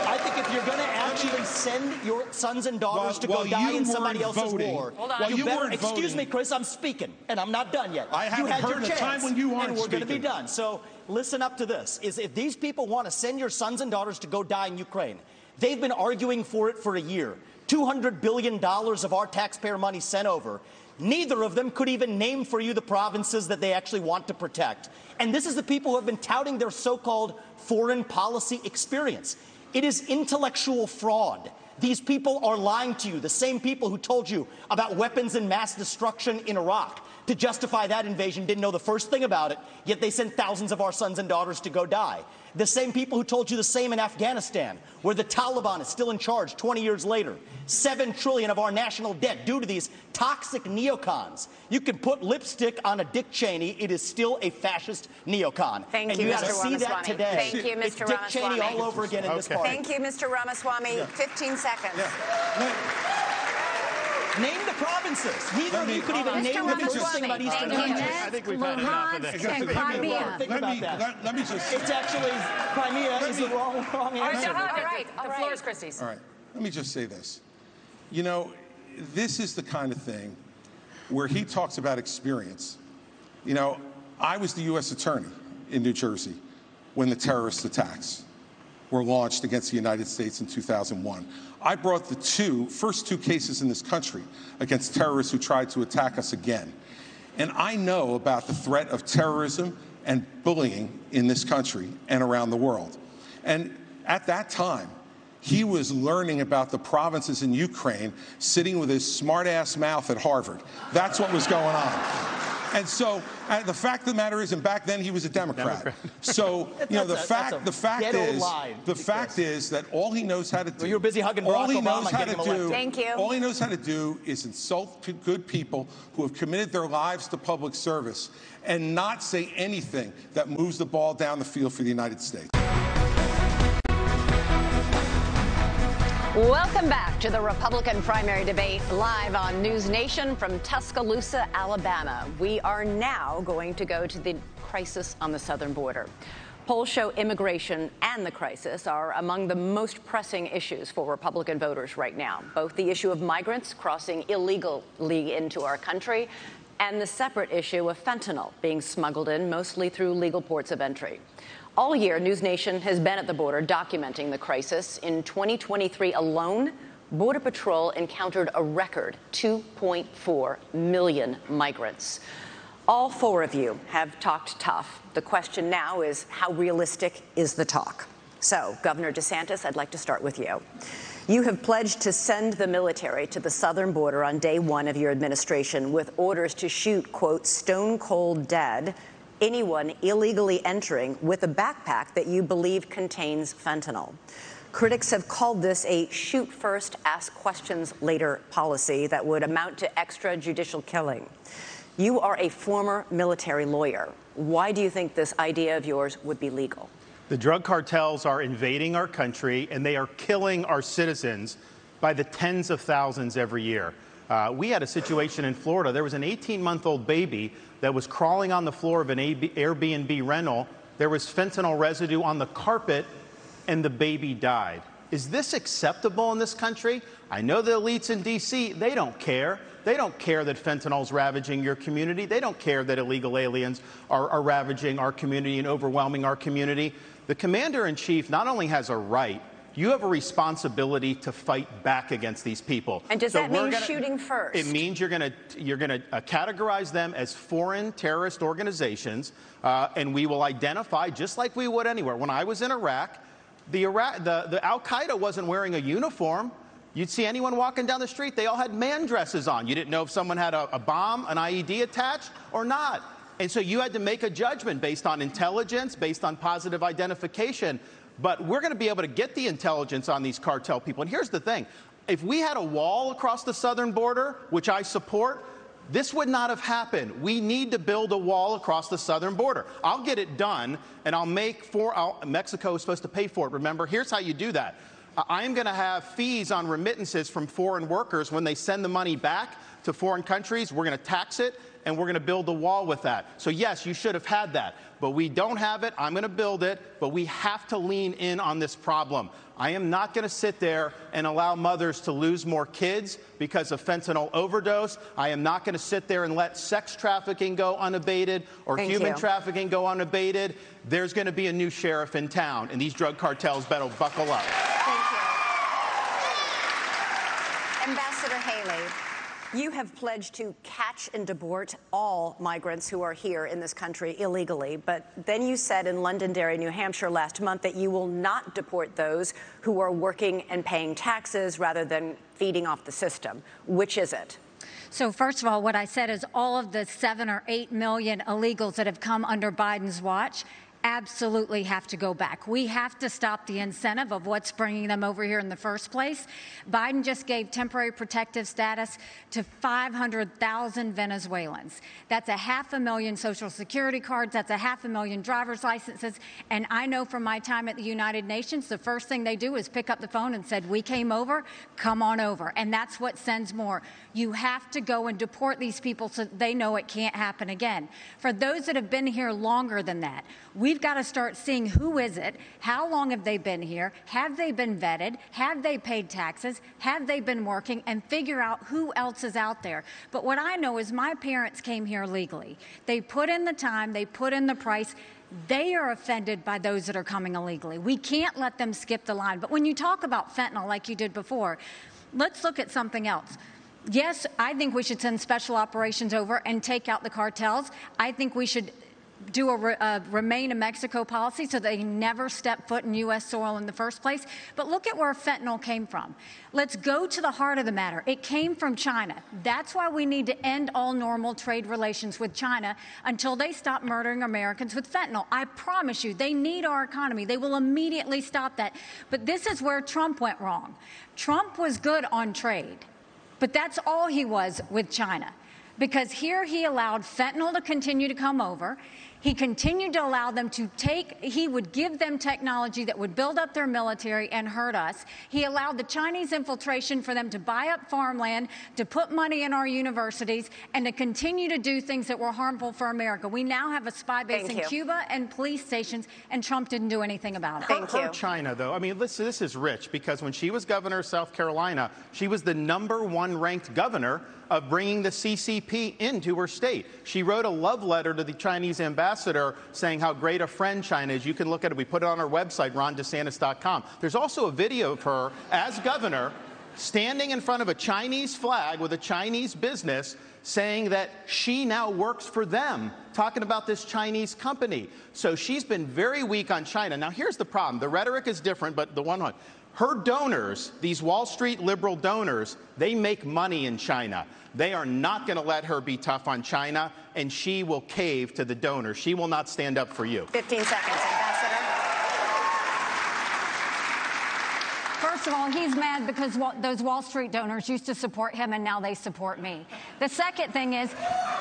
I think if you're going to actually send your sons and daughters to go die in somebody else's war, you better, excuse me, Chris, I'm speaking, and I'm not done yet. I haven't heard the time when you aren't and we're going to be speaking. done. So listen up to this, is if these people want to send your sons and daughters to go die in Ukraine, they've been arguing for it for a year. $200 billion of our taxpayer money sent over. Neither of them could even name for you the provinces that they actually want to protect. And this is the people who have been touting their so-called foreign policy experience. It is intellectual fraud. These people are lying to you, the same people who told you about weapons and mass destruction in Iraq. To justify that invasion, didn't know the first thing about it, yet they sent thousands of our sons and daughters to go die. The same people who told you the same in Afghanistan, where the Taliban is still in charge 20 years later. $7 trillion of our national debt due to these toxic neocons. You can put lipstick on a Dick Cheney, it is still a fascist neocon. Thank you, and you Mr. got to see that today. Thank you, Mr. It's Dick Cheney all over again in this party. Thank you, Mr. Ramaswamy. 15 seconds. Name the provinces. Neither of you could even name the first thing about Eastern Europe. I think we've had enough of this. And Crimea. Think about that. Let me just... It's actually, Crimea is the wrong answer. All right. The floor is Christie's. All right. Let me just say this. You know, this is the kind of thing where he talks about experience. You know, I was the U.S. attorney in New Jersey when the terrorist attacks were launched against the United States in 2001. I brought the first two cases in this country against terrorists who tried to attack us again. And I know about the threat of terrorism and bullying in this country and around the world. And at that time, he was learning about the provinces in Ukraine, sitting with his smart-ass mouth at Harvard. That's what was going on. And so the fact of the matter is, and back then he was a Democrat. So you know the fact is that all he knows how to do. Well, you're busy hugging Barack Obama. Thank you. All he knows how to do is insult good people who have committed their lives to public service, and not say anything that moves the ball down the field for the United States. Welcome back to the Republican primary debate live on News Nation from Tuscaloosa, Alabama. We are now going to go to the crisis on the southern border. Polls show immigration and the crisis are among the most pressing issues for Republican voters right now. Both the issue of migrants crossing illegally into our country and the separate issue of fentanyl being smuggled in mostly through legal ports of entry. All year, News Nation has been at the border documenting the crisis. In 2023 alone, Border Patrol encountered a record 2.4 million migrants. All four of you have talked tough. The question now is, how realistic is the talk? So, Governor DeSantis, I'd like to start with you. You have pledged to send the military to the southern border on day one of your administration with orders to shoot, quote, stone cold dead anyone illegally entering with a backpack that you believe contains fentanyl. Critics have called this a shoot first, ask questions later policy that would amount to extrajudicial killing. You are a former military lawyer. Why do you think this idea of yours would be legal? The drug cartels are invading our country, and they are killing our citizens by the tens of thousands every year. We had a situation in Florida. There was an 18-month-old baby that was crawling on the floor of an Airbnb rental. There was fentanyl residue on the carpet, and the baby died. Is this acceptable in this country? I know the elites in D.C., they don't care. They don't care that fentanyl's ravaging your community. They don't care that illegal aliens are ravaging our community and overwhelming our community. The commander-in-chief not only has a right, you have a responsibility to fight back against these people. And does that mean shooting first? It means you're going to categorize them as foreign terrorist organizations, and we will identify, just like we would anywhere. When I was in Iraq, the Al-Qaeda wasn't wearing a uniform. You'd see anyone walking down the street, they all had man dresses on. You didn't know if someone had a bomb, an IED attached or not. And so you had to make a judgment based on intelligence, based on positive identification. But we're going to be able to get the intelligence on these cartel people. And here's the thing. If we had a wall across the southern border, which I support, this would not have happened. We need to build a wall across the southern border. I'll get it done, and Mexico is supposed to pay for it. Remember, here's how you do that. I'm going to have fees on remittances from foreign workers when they send the money back to foreign countries. We're going to tax it, and we're going to build a wall with that. So, yes, you should have had that. But we don't have it. I'm going to build it. But we have to lean in on this problem. I am not going to sit there and allow mothers to lose more kids because of fentanyl overdose. I am not going to sit there and let sex trafficking go unabated or human trafficking go unabated. There's going to be a new sheriff in town, and these drug cartels better buckle up. Thank you. Ambassador Haley, you have pledged to catch and deport all migrants who are here in this country illegally. But then you said in Londonderry, New Hampshire last month that you will not deport those who are working and paying taxes rather than feeding off the system. Which is it? So first of all, what I said is all of the 7 or 8 million illegals that have come under Biden's watch absolutely have to go back. We have to stop the incentive of what's bringing them over here in the first place. Biden just gave temporary protective status to 500,000 Venezuelans. That's 500,000 Social Security cards. That's 500,000 driver's licenses. And I know from my time at the United Nations, the first thing they do is pick up the phone and said, we came over, come on over. And that's what sends more. You have to go and deport these people so they know it can't happen again. For those that have been here longer than that, we've got to start seeing who is it, how long have they been here, have they been vetted, have they paid taxes, have they been working, and figure out who else is out there. But what I know is my parents came here legally. They put in the time, they put in the price. They are offended by those that are coming illegally. We can't let them skip the line. But when you talk about fentanyl like you did before, let's look at something else. Yes, I think we should send special operations over and take out the cartels. I think we should do a remain in Mexico policy so they never step foot in U.S. soil in the first place. But look at where fentanyl came from. Let's go to the heart of the matter. It came from China. That's why we need to end all normal trade relations with China until they stop murdering Americans with fentanyl. I promise you, they need our economy. They will immediately stop that. But this is where Trump went wrong. Trump was good on trade, but that's all he was with China. Because here he allowed fentanyl to continue to come over. He continued to allow them to he would give them technology that would build up their military and hurt us. He allowed the Chinese infiltration for them to buy up farmland, to put money in our universities, and to continue to do things that were harmful for America. We now have a spy base in Cuba and police stations, and Trump didn't do anything about it. Thank you. China, though, I mean, listen, this is rich, because when she was governor of South Carolina, she was the #1 ranked governor of bringing the CCP into her state. She wrote a love letter to the Chinese ambassador saying how great a friend China is. You can look at it. We put it on our website, rondesantis.com. There's also a video of her as governor standing in front of a Chinese flag with a Chinese business saying that she now works for them, talking about this Chinese company. So she's been very weak on China. Now, here's the problem. The rhetoric is different, but her donors, these Wall Street liberal donors, they make money in China. They are not going to let her be tough on China, and she will cave to the donors. She will not stand up for you. 15 seconds, Ambassador. First of all, he's mad because those Wall Street donors used to support him, and now they support me. The second thing is,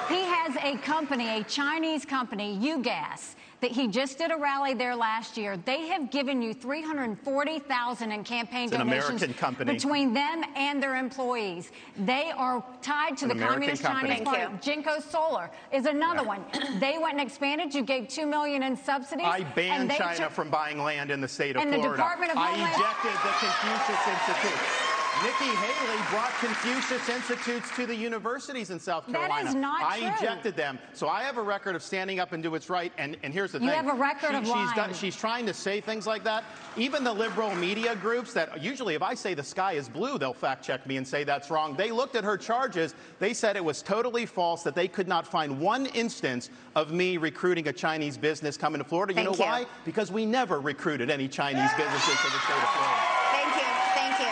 He has a company, a Chinese company, UGAS, that he just did a rally there last year. They have given you $340,000 in campaign donations between them and their employees. They are tied to the Communist Chinese Party. Jinko Solar is another one. They went and expanded. You gave $2 million in subsidies. I banned China from buying land in the state of Florida. The Department of Homeland... I ejected the Confucius Institute. Nikki Haley brought Confucius Institutes to the universities in South Carolina. That is not true. I ejected them. So I have a record of standing up and do what's right. And here's the thing. You have a record of lying. She's trying to say things like that. Even the liberal media groups that usually if I say the sky is blue, they'll fact check me and say that's wrong. They looked at her charges. They said it was totally false, that they could not find one instance of me recruiting a Chinese business coming to Florida. You know why? Because we never recruited any Chinese businesses to the state of Florida. Thank you. Thank you.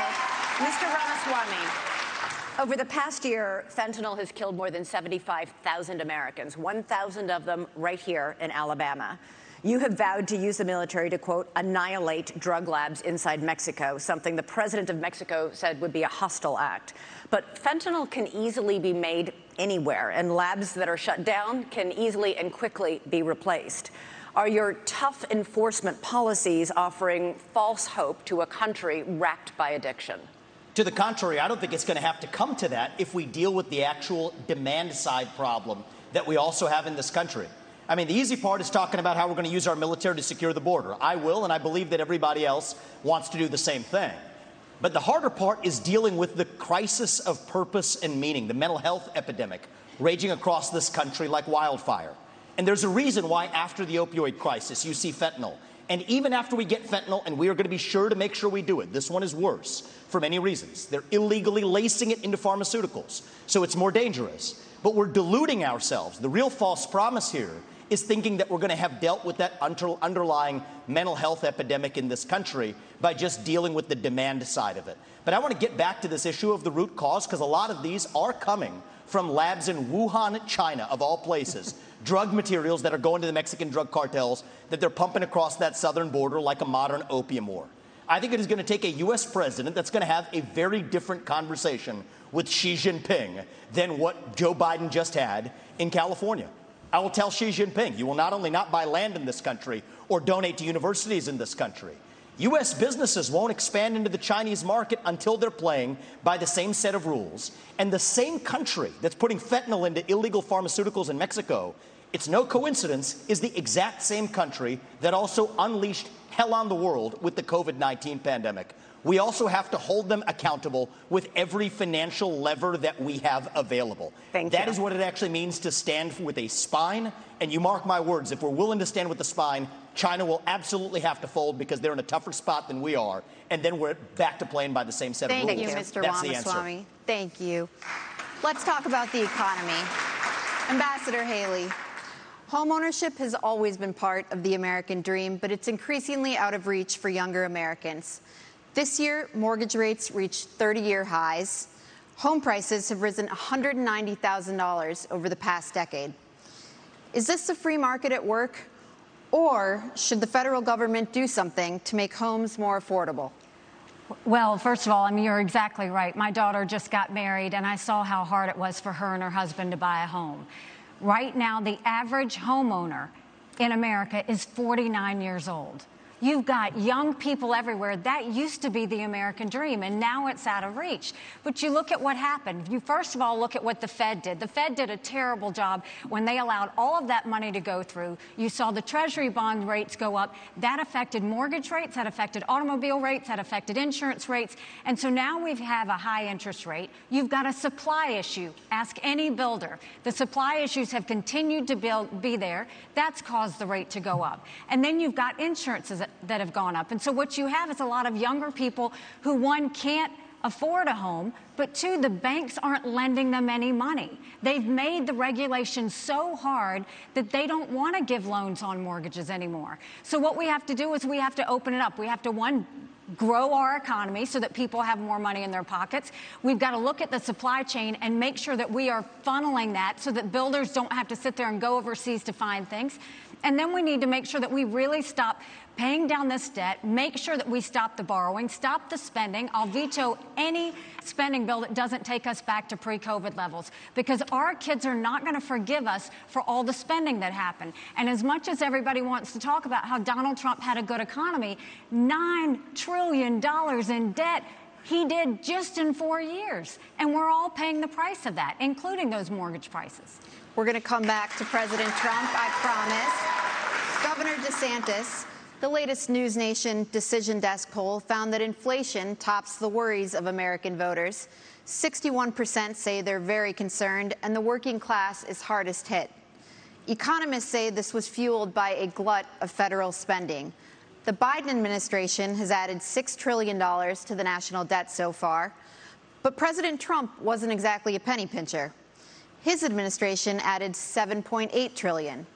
Mr. Ramaswamy, over the past year, fentanyl has killed more than 75,000 Americans, 1,000 of them right here in Alabama. You have vowed to use the military to, quote, annihilate drug labs inside Mexico, something the president of Mexico said would be a hostile act. But fentanyl can easily be made anywhere, and labs that are shut down can easily and quickly be replaced. Are your tough enforcement policies offering false hope to a country racked by addiction? To the contrary, I don't think it's going to have to come to that if we deal with the actual demand side problem that we also have in this country. I mean, the easy part is talking about how we're going to use our military to secure the border. I will, and I believe that everybody else wants to do the same thing. But the harder part is dealing with the crisis of purpose and meaning, the mental health epidemic raging across this country like wildfire. And there's a reason why after the opioid crisis, you see fentanyl. And even after we get fentanyl, and we are going to be sure to make sure we do it, this one is worse for many reasons. They're illegally lacing it into pharmaceuticals, so it's more dangerous. But we're deluding ourselves. The real false promise here is thinking that we're going to have dealt with that underlying mental health epidemic in this country by just dealing with the demand side of it. But I want to get back to this issue of the root cause, because a lot of these are coming from labs in Wuhan, China, of all places. Drug materials that are going to the Mexican drug cartels that they're pumping across that southern border like a modern opium war. I think it is going to take a U.S. president that's going to have a very different conversation with Xi Jinping than what Joe Biden just had in California. I will tell Xi Jinping, you will not only not buy land in this country or donate to universities in this country, U.S. businesses won't expand into the Chinese market until they're playing by the same set of rules. And the same country that's putting fentanyl into illegal pharmaceuticals in Mexico, it's no coincidence, is the exact same country that also unleashed hell on the world with the COVID-19 pandemic. We also have to hold them accountable with every financial lever that we have available. That is what it actually means to stand with a spine. And you mark my words, if we're willing to stand with the spine, China will absolutely have to fold because they're in a tougher spot than we are. And then we're back to playing by the same set of rules. Thank you, Mr. Ramaswamy. Thank you. Let's talk about the economy. Ambassador Haley, homeownership has always been part of the American dream, but it's increasingly out of reach for younger Americans. This year, mortgage rates reached 30-year highs. Home prices have risen $190,000 over the past decade. Is this the free market at work? Or should the federal government do something to make homes more affordable? Well, first of all, I mean, you're exactly right. My daughter just got married, and I saw how hard it was for her and her husband to buy a home. Right now, the average homeowner in America is 49 years old. You've got young people everywhere. That used to be the American dream, and now it's out of reach. But you look at what happened. You first of all look at what the Fed did. The Fed did a terrible job when they allowed all of that money to go through. You saw the Treasury bond rates go up. That affected mortgage rates, that affected automobile rates, that affected insurance rates. And so now we have a high interest rate. You've got a supply issue. Ask any builder. The supply issues have continued to be there. That's caused the rate to go up. And then you've got insurances that have gone up. And so what you have is a lot of younger people who, one, can't afford a home, but two, the banks aren't lending them any money. They've made the regulations so hard that they don't want to give loans on mortgages anymore. So what we have to do is we have to open it up. We have to, one, grow our economy so that people have more money in their pockets. We've got to look at the supply chain and make sure that we are funneling that so that builders don't have to sit there and go overseas to find things. And then we need to make sure that we really stop paying down this debt, make sure that we stop the borrowing, stop the spending. I'll veto any spending bill that doesn't take us back to pre-COVID levels, because our kids are not going to forgive us for all the spending that happened. And as much as everybody wants to talk about how Donald Trump had a good economy, $9 trillion in debt he did just in 4 years. And we're all paying the price of that, including those mortgage prices. We're going to come back to President Trump, I promise. Governor DeSantis, the latest News Nation Decision Desk poll found that inflation tops the worries of American voters. 61% say they're very concerned, and the working class is hardest hit. Economists say this was fueled by a glut of federal spending. The Biden administration has added $6 trillion to the national debt so far, but President Trump wasn't exactly a penny pincher. His administration added $7.8 trillion.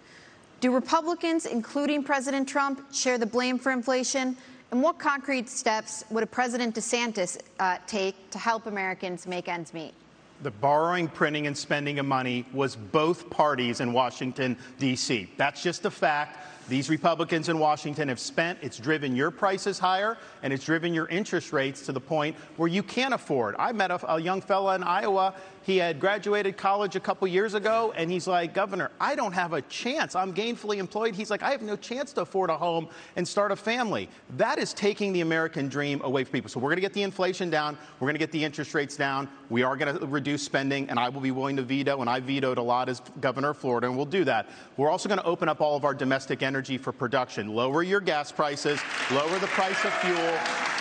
Do Republicans, including President Trump, share the blame for inflation? And what concrete steps would President DeSantis take to help Americans make ends meet? The borrowing, printing, and spending of money was both parties in Washington, D.C. That's just a fact. These Republicans in Washington have spent. It's driven your prices higher, and it's driven your interest rates to the point where you can't afford. I met a young fella in Iowa. He had graduated college a couple years ago, and he's like, Governor, I don't have a chance. I'm gainfully employed. He's like, I have no chance to afford a home and start a family. That is taking the American dream away from people. So we're going to get the inflation down. We're going to get the interest rates down. We are going to reduce spending, and I will be willing to veto, and I vetoed a lot as governor of Florida, and we'll do that. We're also going to open up all of our domestic energy for production. Lower your gas prices, lower the price of fuel.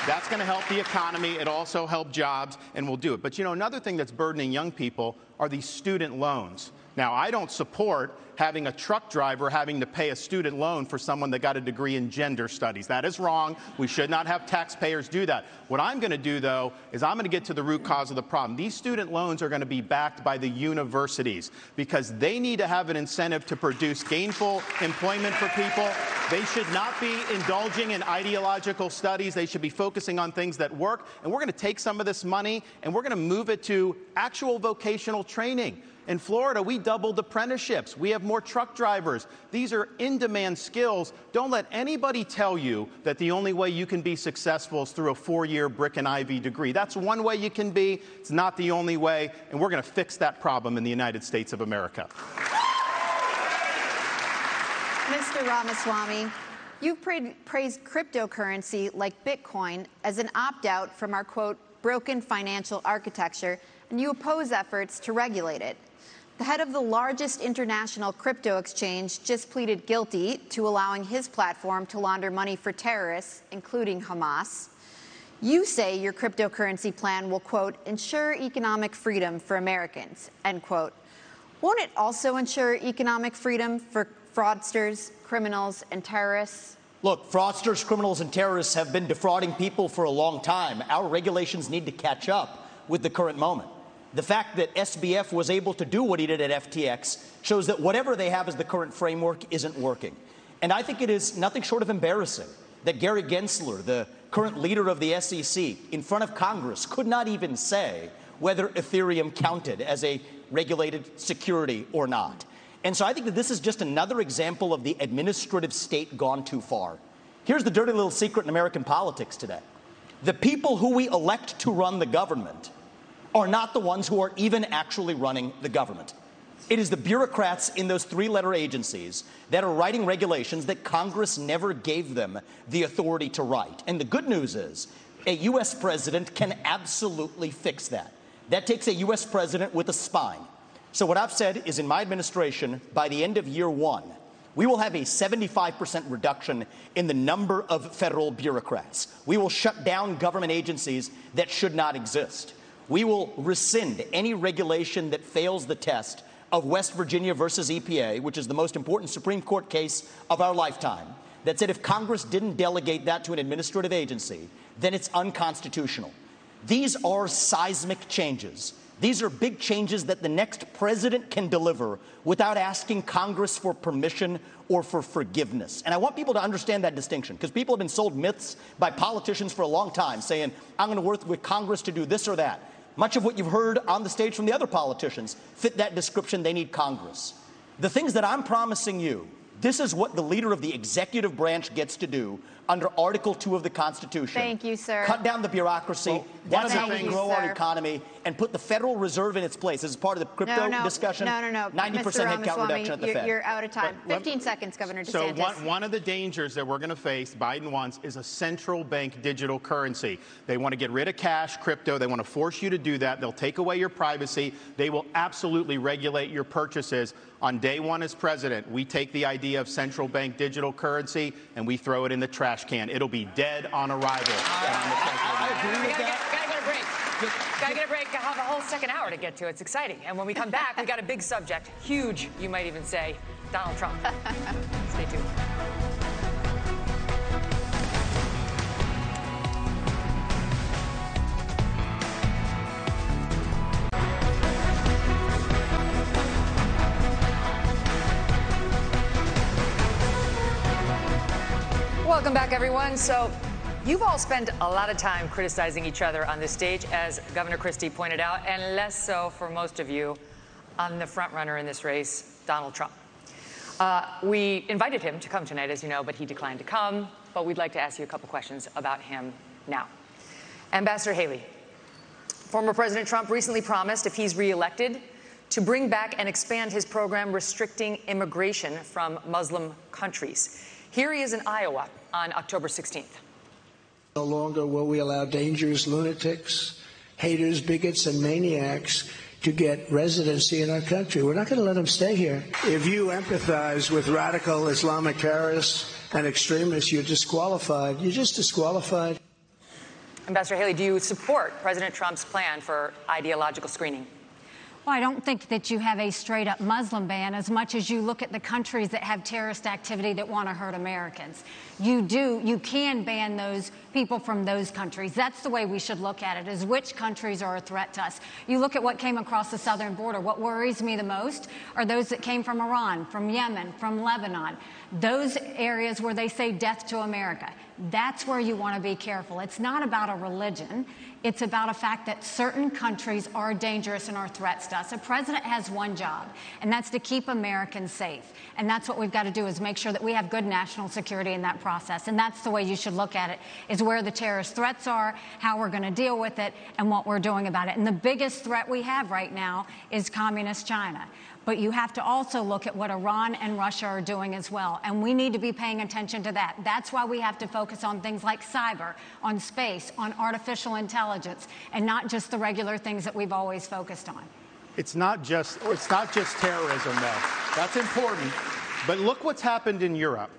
That's going to help the economy. It also help jobs, and we'll do it. But, you know, another thing that's burdening young people are these student loans. Now, I don't support having a truck driver having to pay a student loan for someone that got a degree in gender studies. That is wrong. We should not have taxpayers do that. What I'm going to do, though, is I'm going to get to the root cause of the problem. These student loans are going to be backed by the universities because they need to have an incentive to produce gainful employment for people. They should not be indulging in ideological studies. They should be focusing on things that work. And we're going to take some of this money and we're going to move it to actual vocational training. In Florida, we doubled apprenticeships. We have more truck drivers. These are in-demand skills. Don't let anybody tell you that the only way you can be successful is through a 4-year brick and ivy degree. That's one way you can be. It's not the only way, and we're going to fix that problem in the United States of America. Mr. Ramaswamy, you've praised cryptocurrency like Bitcoin as an opt-out from our, quote, broken financial architecture, and you oppose efforts to regulate it. The head of the largest international crypto exchange just pleaded guilty to allowing his platform to launder money for terrorists, including Hamas. You say your cryptocurrency plan will, quote, ensure economic freedom for Americans, end quote. Won't it also ensure economic freedom for fraudsters, criminals, and terrorists? Look, fraudsters, criminals, and terrorists have been defrauding people for a long time. Our regulations need to catch up with the current moment. The fact that SBF was able to do what he did at FTX shows that whatever they have as the current framework isn't working. And I think it is nothing short of embarrassing that Gary Gensler, the current leader of the SEC, in front of Congress, could not even say whether Ethereum counted as a regulated security or not. And so I think that this is just another example of the administrative state gone too far. Here's the dirty little secret in American politics today. The people who we elect to run the government are not the ones who are even actually running the government. It is the bureaucrats in those three-letter agencies that are writing regulations that Congress never gave them the authority to write. And the good news is a U.S. president can absolutely fix that. That takes a U.S. president with a spine. So what I've said is in my administration, by the end of year one, we will have a 75% reduction in the number of federal bureaucrats. We will shut down government agencies that should not exist. We will rescind any regulation that fails the test of West Virginia versus EPA, which is the most important Supreme Court case of our lifetime, that said if Congress didn't delegate that to an administrative agency, then it's unconstitutional. These are seismic changes. These are big changes that the next president can deliver without asking Congress for permission or for forgiveness. And I want people to understand that distinction, because people have been sold myths by politicians for a long time saying, I'm going to work with Congress to do this or that. Much of what you've heard on the stage from the other politicians fit that description. They need Congress. The things that I'm promising you, This is what the leader of the executive branch gets to do under Article 2 of the Constitution. Thank you, sir. Cut down the bureaucracy. That's how we grow our economy and put the Federal Reserve in its place. This is part of the crypto discussion. No. 90% Mr. headcount reduction at the Fed. You're out of time. 15 seconds, Governor DeSantis. So one of the dangers that we're going to face, Biden wants, is a central bank digital currency. They want to get rid of cash, crypto. They want to force you to do that. They'll take away your privacy. They will absolutely regulate your purchases. On day one as president, we take the idea of central bank digital currency and we throw it in the trash can. It'll be dead on arrival. I agree with that. Gotta get a break. Gotta get a break. I have a whole second hour to get to. It's exciting. And when we come back, we got a big subject. Huge, you might even say. Donald Trump. Stay tuned. Welcome back, everyone. So you've all spent a lot of time criticizing each other on this stage, as Governor Christie pointed out, and less so for most of you on the front runner in this race, Donald Trump. We invited him to come tonight, as you know, but he declined to come. But we'd like to ask you a couple questions about him now. Ambassador Haley, former President Trump recently promised, if he's reelected, to bring back and expand his program restricting immigration from Muslim countries. Here he is in Iowa on October 16th. No longer will we allow dangerous lunatics, haters, bigots, and maniacs to get residency in our country. We're not going to let them stay here. If you empathize with radical Islamic terrorists and extremists, you're disqualified. You're just disqualified. Ambassador Haley, do you support President Trump's plan for ideological screening? Well, I don't think that you have a straight-up Muslim ban as much as you look at the countries that have terrorist activity that want to hurt Americans. You can ban those people from those countries. That's the way we should look at it, is which countries are a threat to us. You look at what came across the southern border. What worries me the most are those that came from Iran, from Yemen, from Lebanon, those areas where they say death to America. That's where you want to be careful. It's not about a religion. It's about a fact that certain countries are dangerous and are threats to us. A president has one job, and that's to keep Americans safe. And that's what we've got to do, is make sure that we have good national security in that process. And that's the way you should look at it, is where the terrorist threats are, how we're going to deal with it, and what we're doing about it. And the biggest threat we have right now is communist China. But you have to also look at what Iran and Russia are doing as well. And we need to be paying attention to that. That's why we have to focus on things like cyber, on space, on artificial intelligence, and not just the regular things that we've always focused on. It's not just terrorism, though. That's important. But look what's happened in Europe.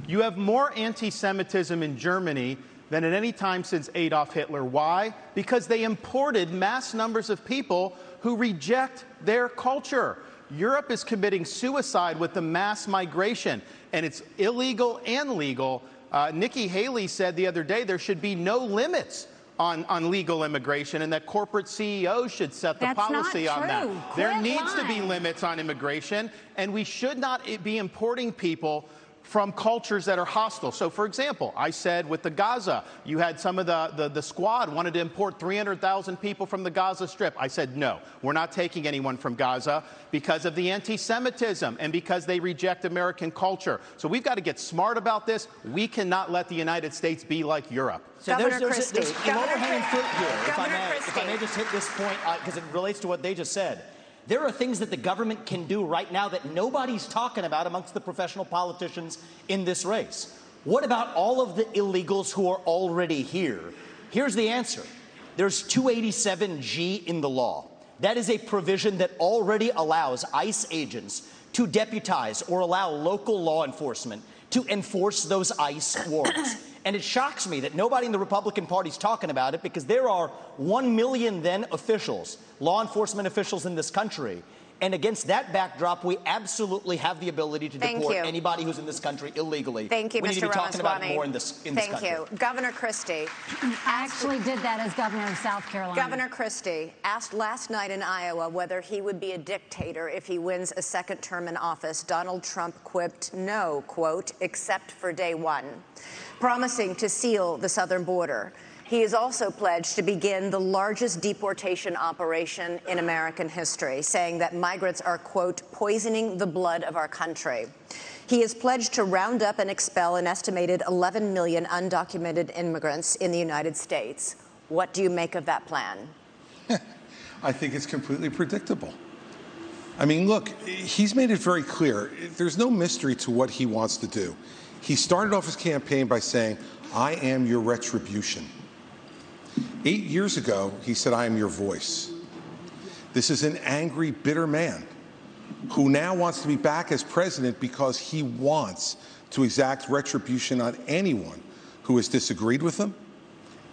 You have more anti-Semitism in Germany than at any time since Adolf Hitler. Why? Because they imported mass numbers of people who reject their culture. Europe is committing suicide with the mass migration, and it's illegal and legal. Nikki Haley said the other day there should be no limits on legal immigration, and that corporate CEOs should set the policy on that. There needs to be limits on immigration, and we should not be importing people from cultures that are hostile. So, for example, I said with the Gaza, you had some of the squad wanted to import 300,000 people from the Gaza Strip. I said, no, we're not taking anyone from Gaza because of the anti-Semitism and because they reject American culture. So we've got to get smart about this. We cannot let the United States be like Europe. So there's an overhanging fruit here, if I may just hit this point, because it relates to what they just said. There are things that the government can do right now that nobody's talking about amongst the professional politicians in this race. What about all of the illegals who are already here? Here's the answer. There's 287G in the law. That is a provision that already allows ICE agents to deputize or allow local law enforcement to enforce those ICE warrants. And it shocks me that nobody in the Republican Party is talking about it, because there are 1 million then officials, law enforcement officials in this country. And against that backdrop, we absolutely have the ability to deport anybody who's in this country illegally. Thank you, Mr. Ramaswamy. We need to be talking about it more in this country. Thank you. Governor Christie. I actually did that as governor of South Carolina. Governor Christie asked last night in Iowa whether he would be a dictator if he wins a second term in office. Donald Trump quipped, no, quote, except for day one, promising to seal the southern border. He has also pledged to begin the largest deportation operation in American history, saying that migrants are, quote, poisoning the blood of our country. He has pledged to round up and expel an estimated 11 million undocumented immigrants in the United States. What do you make of that plan? I think it's completely predictable. I mean, look, he's made it very clear. There's no mystery to what he wants to do. He started off his campaign by saying, I am your retribution. 8 years ago, he said, I am your voice. This is an angry, bitter man who now wants to be back as president because he wants to exact retribution on anyone who has disagreed with him,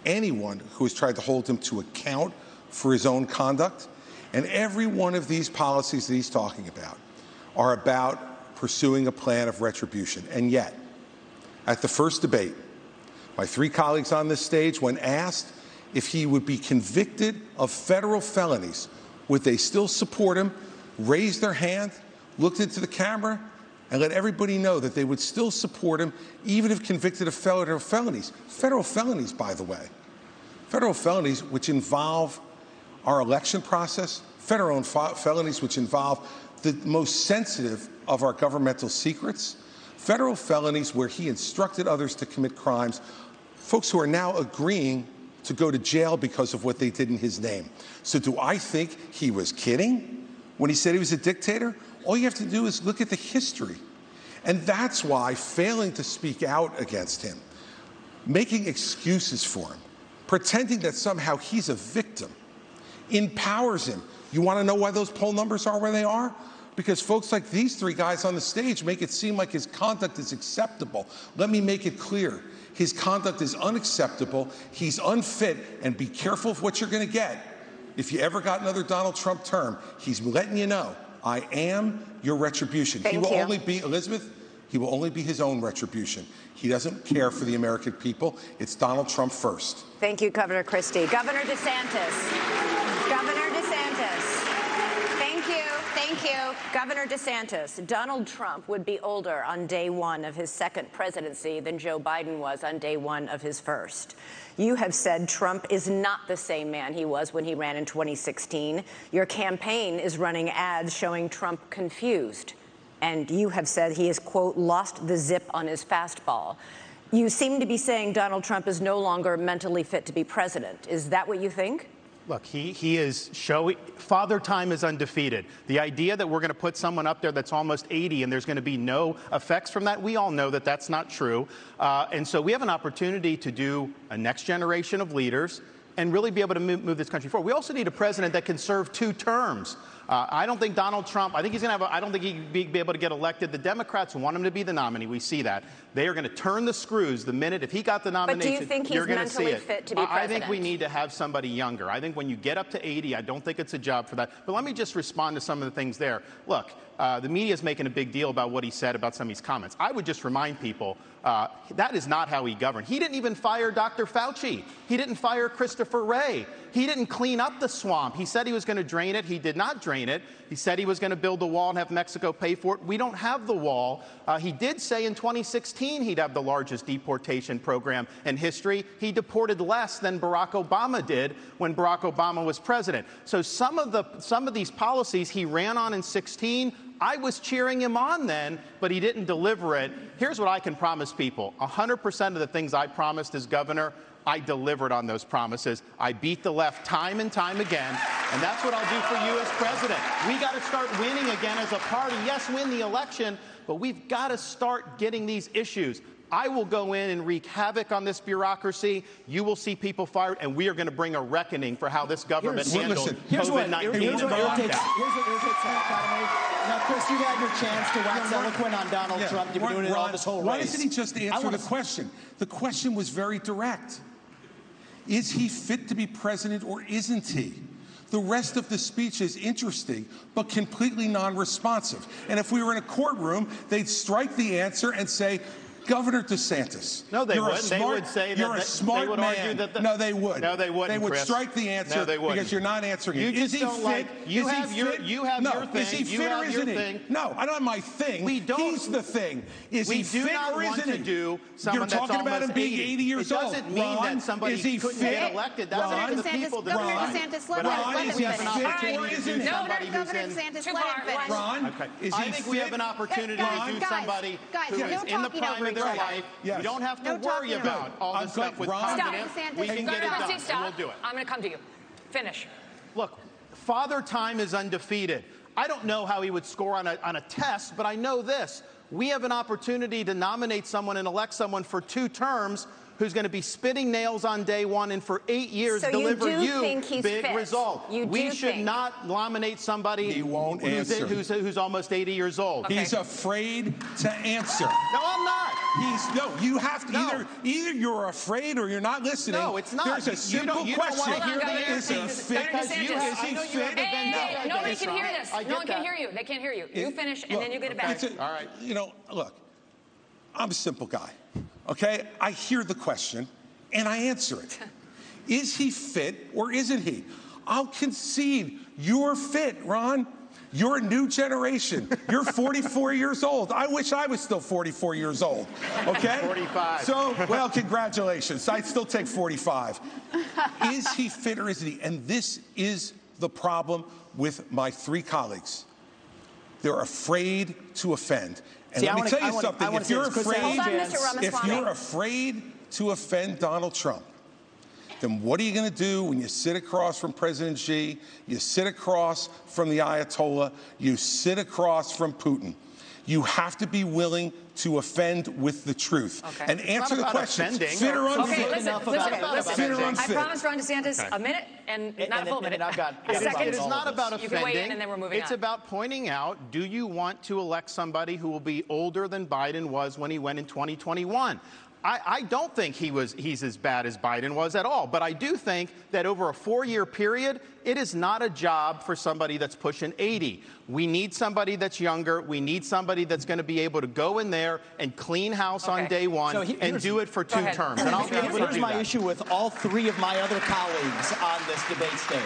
anyone who has tried to hold him to account for his own conduct. And every one of these policies that he's talking about are about pursuing a plan of retribution. And yet, at the first debate, my three colleagues on this stage, when asked if he would be convicted of federal felonies, would they still support him, raised their hand, looked into the camera, and let everybody know that they would still support him even if convicted of federal felonies. Federal felonies, by the way. Federal felonies which involve our election process, federal felonies which involve the most sensitive of our governmental secrets, federal felonies where he instructed others to commit crimes, folks who are now agreeing to go to jail because of what they did in his name. So do I think he was kidding when he said he was a dictator? All you have to do is look at the history. And that's why failing to speak out against him, making excuses for him, pretending that somehow he's a victim, empowers him. You want to know why those poll numbers are where they are? Because folks like these three guys on the stage make it seem like his conduct is acceptable. Let me make it clear. His conduct is unacceptable. He's unfit. And be careful of what you're going to get. If you ever got another Donald Trump term, he's letting you know, I am your retribution. He will only be, Elizabeth, he will only be his own retribution. He doesn't care for the American people. It's Donald Trump first. Thank you, Governor Christie. Governor DeSantis. Governor DeSantis. Thank you. Governor DeSantis. Donald Trump would be older on day one of his second presidency than Joe Biden was on day one of his first. You have said Trump is not the same man he was when he ran in 2016. Your campaign is running ads showing Trump confused. And you have said he has, quote, lost the zip on his fastball. You seem to be saying Donald Trump is no longer mentally fit to be president. Is that what you think? Look, he is showing Father Time is undefeated. The idea that we're going to put someone up there that's almost 80 and there's going to be no effects from that, we all know that that's not true. And so we have an opportunity to do a next generation of leaders and really be able to move this country forward. We also need a president that can serve 2 terms. I don't think Donald Trump, I think I don't think he'd be able to get elected. The Democrats want him to be the nominee. We see that. They are going to turn the screws the minute, if he got the nomination, but do you think he's mentally fit to be president? I think we need to have somebody younger. I think when you get up to 80, I don't think it's a job for that. But let me just respond to some of the things there. Look, the media is making a big deal about what he said about some of these comments. I would just remind people that is not how he governed. He didn't even fire Dr. Fauci. He didn't fire Christopher Wray. He didn't clean up the swamp. He said he was going to drain it. He did not drain it. He said he was going to build a wall and have Mexico pay for it. We don't have the wall. He did say in 2016 he'd have the largest deportation program in history. He deported less than Barack Obama did when Barack Obama was president. So some of these policies he ran on in 2016, I was cheering him on then, but he didn't deliver it. Here's what I can promise people. 100% of the things I promised as governor, I delivered on those promises. I beat the left time and time again, and that's what I'll do for you as president. We got to start winning again as a party. Yes, win the election, but we've got to start getting these issues. I will go in and wreak havoc on this bureaucracy. You will see people fired, and we are going to bring a reckoning for how this government handled COVID-19. Here's what irritates Now, Chris, you've had your chance to wax eloquent on Donald Trump. You've been doing it all this whole race. Why doesn't he just answer the question? The question was very direct. Is he fit to be president or isn't he? The rest of the speech is interesting, but completely non-responsive. And if we were in a courtroom, they'd strike the answer and say, Governor DeSantis. No, they you're wouldn't. Smart, They would say that you're a smart they would man. argue that no, they would. No, they wouldn't. They would Chris. strike the answer no, they wouldn't. because you're not answering you it. Just is he don't fit? like. You is have he your. fit? You have no. your thing. Is he you fit have or your isn't he? thing. No, I don't have my thing. We don't. He's the thing. Is we he do fit not or want isn't to he? do someone You're talking that's about him being 80 years old. It doesn't mean Ron, that somebody is he couldn't fit? get elected. That's up to the people. Governor DeSantis, let Ron, is he him finish. fit or isn't he? Governor DeSantis, let him finish. Ron, Okay. is he I think fit? we have an opportunity to do somebody who is in the prime of their life. Yes. We don't have to No worry talking about all this stuff with Stop. confidence. We can get it done, and we'll do it. I'm going to come to you. Finish. Look, Father Time is undefeated. I don't know how he would score on a test, but I know this. We have an opportunity to nominate someone and elect someone for 2 terms who's going to be spitting nails on day 1 and for 8 years So deliver you think he's big fit? result. We should think. not nominate somebody He won't answer. who's almost 80 years old. Okay. He's afraid to answer. No, I'm not. You have to either you're afraid or you're not listening. No, it's not. There's a simple you don't question. want to hear the Is he answer. fit? Because Is you he have fit? the Hey, nobody can hear this. I No get one can that. hear you. They can't hear you. You finish, and Look, then you get it back. All right. Look, I'm a simple guy, okay? I hear the question, and I answer it. Is he fit or isn't he? I'll concede you're fit, Ron. You're a new generation. You're 44 years old. I wish I was still 44 years old, okay? 45. So, well, congratulations. I'd still take 45. Is he fit or isn't he? And this is the problem with my 3 colleagues. They're afraid to offend. And let me tell you something. If you're afraid to offend Donald Trump, then what are you going to do when you sit across from President Xi, you sit across from the Ayatollah, you sit across from Putin? You have to be willing to offend with the truth and answer the question. Fit or unfit? Okay, listen. Fit or unfit? I promised Ron DeSantis a minute and not a full minute. I've got a second. It is not about offending. You can weigh in and then we're moving on. It's about pointing out, do you want to elect somebody who will be older than Biden was when he went in 2021? I don't think he's as bad as Biden was at all, but I do think that over a 4-year period, it is not a job for somebody that's pushing 80. We need somebody that's younger. We need somebody that's going to be able to go in there and clean house on day 1 and do it for 2 terms. And I'll be able to do Here's my that. issue with all 3 of my other colleagues on this debate stage,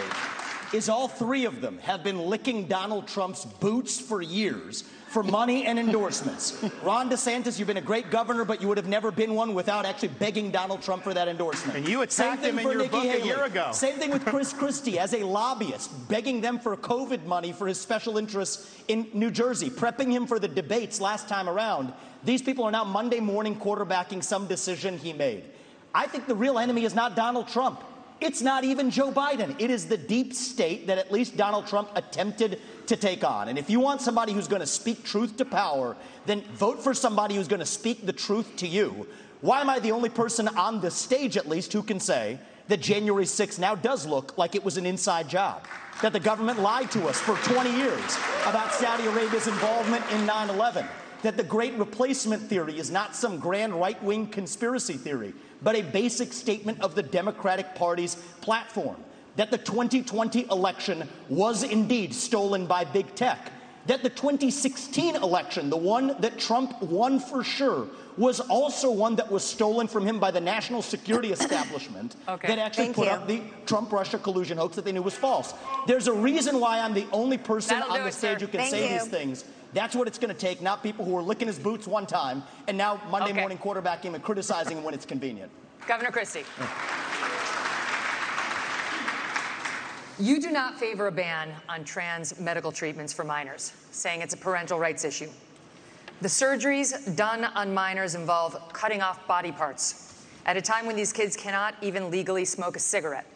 is all 3 of them have been licking Donald Trump's boots for years for money and endorsements. Ron DeSantis, you've been a great governor, but you would have never been one without actually begging Donald Trump for that endorsement. And you attacked him in your book a year ago. Same thing with Chris Christie as a lobbyist, begging them for COVID money for his special interests in New Jersey, prepping him for the debates last time around. These people are now Monday morning quarterbacking some decision he made. I think the real enemy is not Donald Trump. It's not even Joe Biden. It is the deep state that at least Donald Trump attempted to take on. And if you want somebody who's going to speak truth to power, then vote for somebody who's going to speak the truth to you. Why am I the only person on this stage, at least, who can say that January 6th now does look like it was an inside job? That the government lied to us for 20 years about Saudi Arabia's involvement in 9/11? That the Great Replacement theory is not some grand right-wing conspiracy theory, but a basic statement of the Democratic Party's platform? That the 2020 election was indeed stolen by big tech? That the 2016 election, the one that Trump won for sure, was also one that was stolen from him by the national security establishment that actually put up the Trump-Russia collusion hoax that they knew was false? There's a reason why I'm the only person on the stage who can say these things. That's what it's going to take, not people who are licking his boots one time and now Monday morning quarterbacking him and criticizing him when it's convenient. Governor Christie. You do not favor a ban on trans medical treatments for minors, saying it's a parental rights issue. The surgeries done on minors involve cutting off body parts at a time when these kids cannot even legally smoke a cigarette.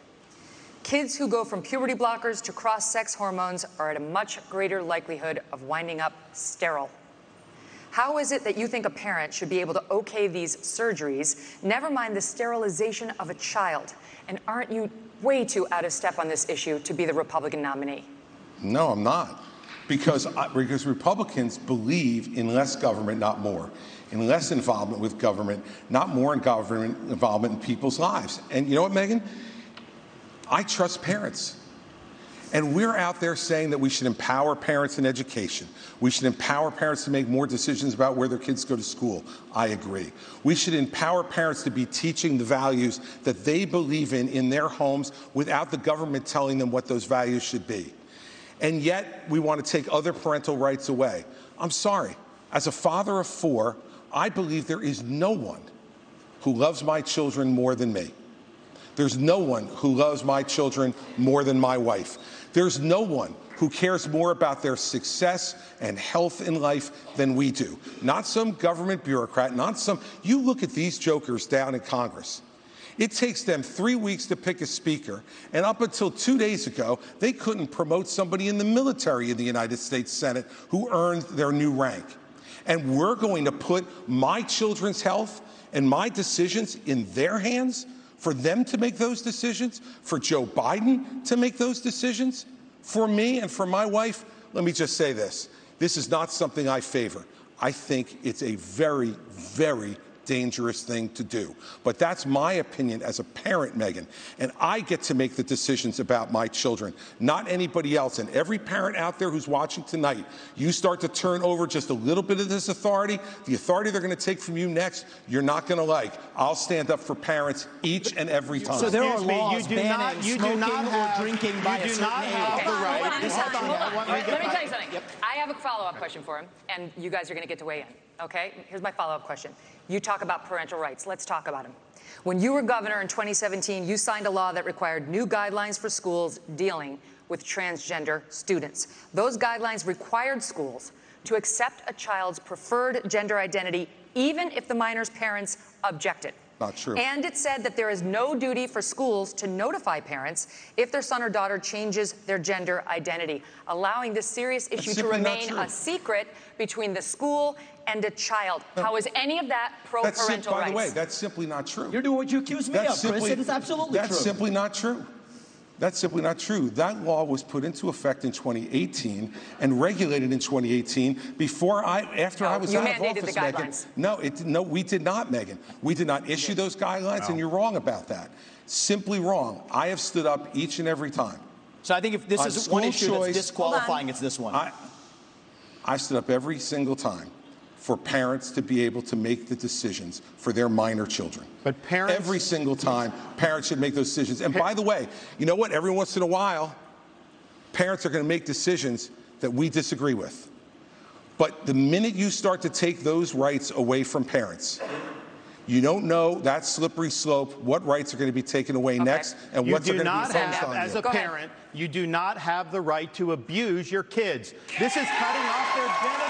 Kids who go from puberty blockers to cross-sex hormones are at a much greater likelihood of winding up sterile. How is it that you think a parent should be able to okay these surgeries, never mind the sterilization of a child? And aren't you way too out of step on this issue to be the Republican nominee? No, I'm not. Because Republicans believe in less government, not more. In less involvement with government, not more in government involvement in people's lives. And you know what, Megan? I trust parents. And we're out there saying that we should empower parents in education. We should empower parents to make more decisions about where their kids go to school. I agree. We should empower parents to be teaching the values that they believe in their homes without the government telling them what those values should be. And yet we want to take other parental rights away. I'm sorry. As a father of 4, I believe there is no one who loves my children more than me. There's no one who loves my children more than my wife. There's no one who cares more about their success and health in life than we do. Not some government bureaucrat, not some. You look at these jokers down in Congress. It takes them 3 weeks to pick a speaker, and up until 2 days ago, they couldn't promote somebody in the military in the United States Senate who earned their new rank. And we're going to put my children's health and my decisions in their hands for them to make those decisions, for Joe Biden to make those decisions, for me and for my wife. Let me just say this. This is not something I favor. I think it's a very, very dangerous thing to do. But that's my opinion as a parent, Megyn. And I get to make the decisions about my children, not anybody else. And every parent out there who's watching tonight, you start to turn over just a little bit of this authority, the authority they're going to take from you next, you're not going to like. I'll stand up for parents each and every time. So there are laws banning smoking or drinking by a certain age. Let me tell you something. Yep. I have a follow-up question for him, and you guys are going to get to weigh in. Okay? Here's my follow-up question. You talk about parental rights. Let's talk about them. When you were governor in 2017, you signed a law that required new guidelines for schools dealing with transgender students. Those guidelines required schools to accept a child's preferred gender identity, even if the minor's parents objected. Not true. And it said that there is no duty for schools to notify parents if their son or daughter changes their gender identity, allowing this serious issue to remain a secret between the school and a child. How is any of that pro-parental rights? By the way, that's simply not true. You're doing what you accuse me of, Chris. It is absolutely true. That's simply not true. That's simply not true. That law was put into effect in 2018 and regulated in 2018 after I was out of office, Megyn. No, we did not, Megyn. We did not issue those guidelines, and you're wrong about that. Simply wrong. I have stood up each and every time. So I think if this is one issue that's disqualifying, it's this one. I stood up every single time for parents to be able to make the decisions for their minor children. But parents... Every single time, parents should make those decisions. And by the way, you know what? Every once in a while, parents are going to make decisions that we disagree with. But the minute you start to take those rights away from parents, you don't know that slippery slope, what rights are going to be taken away next, and what's going to be focused on you. As a parent, you do not have the right to abuse your kids. This is cutting off their genitals.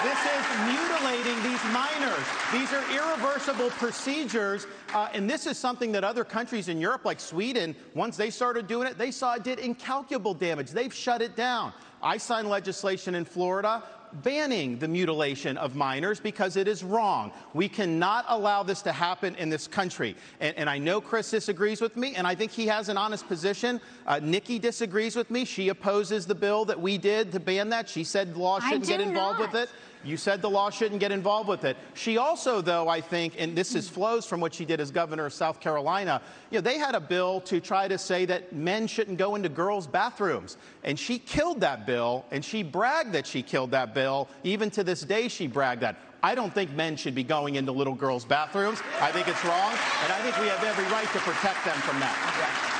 This is mutilating these minors. These are irreversible procedures, and this is something that other countries in Europe, like Sweden, once they started doing it, they saw it did incalculable damage. They've shut it down. I signed legislation in Florida banning the mutilation of minors because it is wrong. We cannot allow this to happen in this country. And I know Chris disagrees with me, and I think he has an honest position. Nikki disagrees with me. She opposes the bill that we did to ban that. She said the law shouldn't get involved with it. You said the law shouldn't get involved with it. She also, though, I think, and this flows from what she did as governor of South Carolina, they had a bill to try to say that men shouldn't go into girls' bathrooms. And she killed that bill, and she bragged that she killed that bill. Even to this day, she bragged that. I don't think men should be going into little girls' bathrooms. I think it's wrong, and I think we have every right to protect them from that.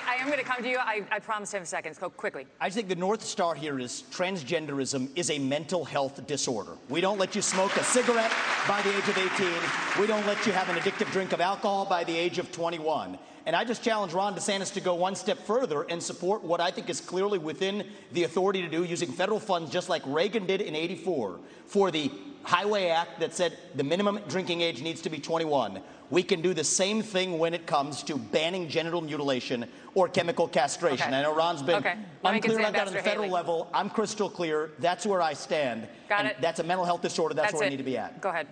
I am going to come to you. I promise to have seconds. Go quickly. I think the North Star here is transgenderism is a mental health disorder. We don't let you smoke a cigarette by the age of 18. We don't let you have an addictive drink of alcohol by the age of 21. And I just challenge Ron DeSantis to go one step further and support what I think is clearly within the authority to do, using federal funds just like Reagan did in '84 for the Highway Act that said the minimum drinking age needs to be 21. We can do the same thing when it comes to banning genital mutilation or chemical castration. Okay. I know Ron's been unclear about that on the federal Haley. level. I'm crystal clear. That's where I stand. Got it. That's a mental health disorder. That's where we need to be at. Go ahead.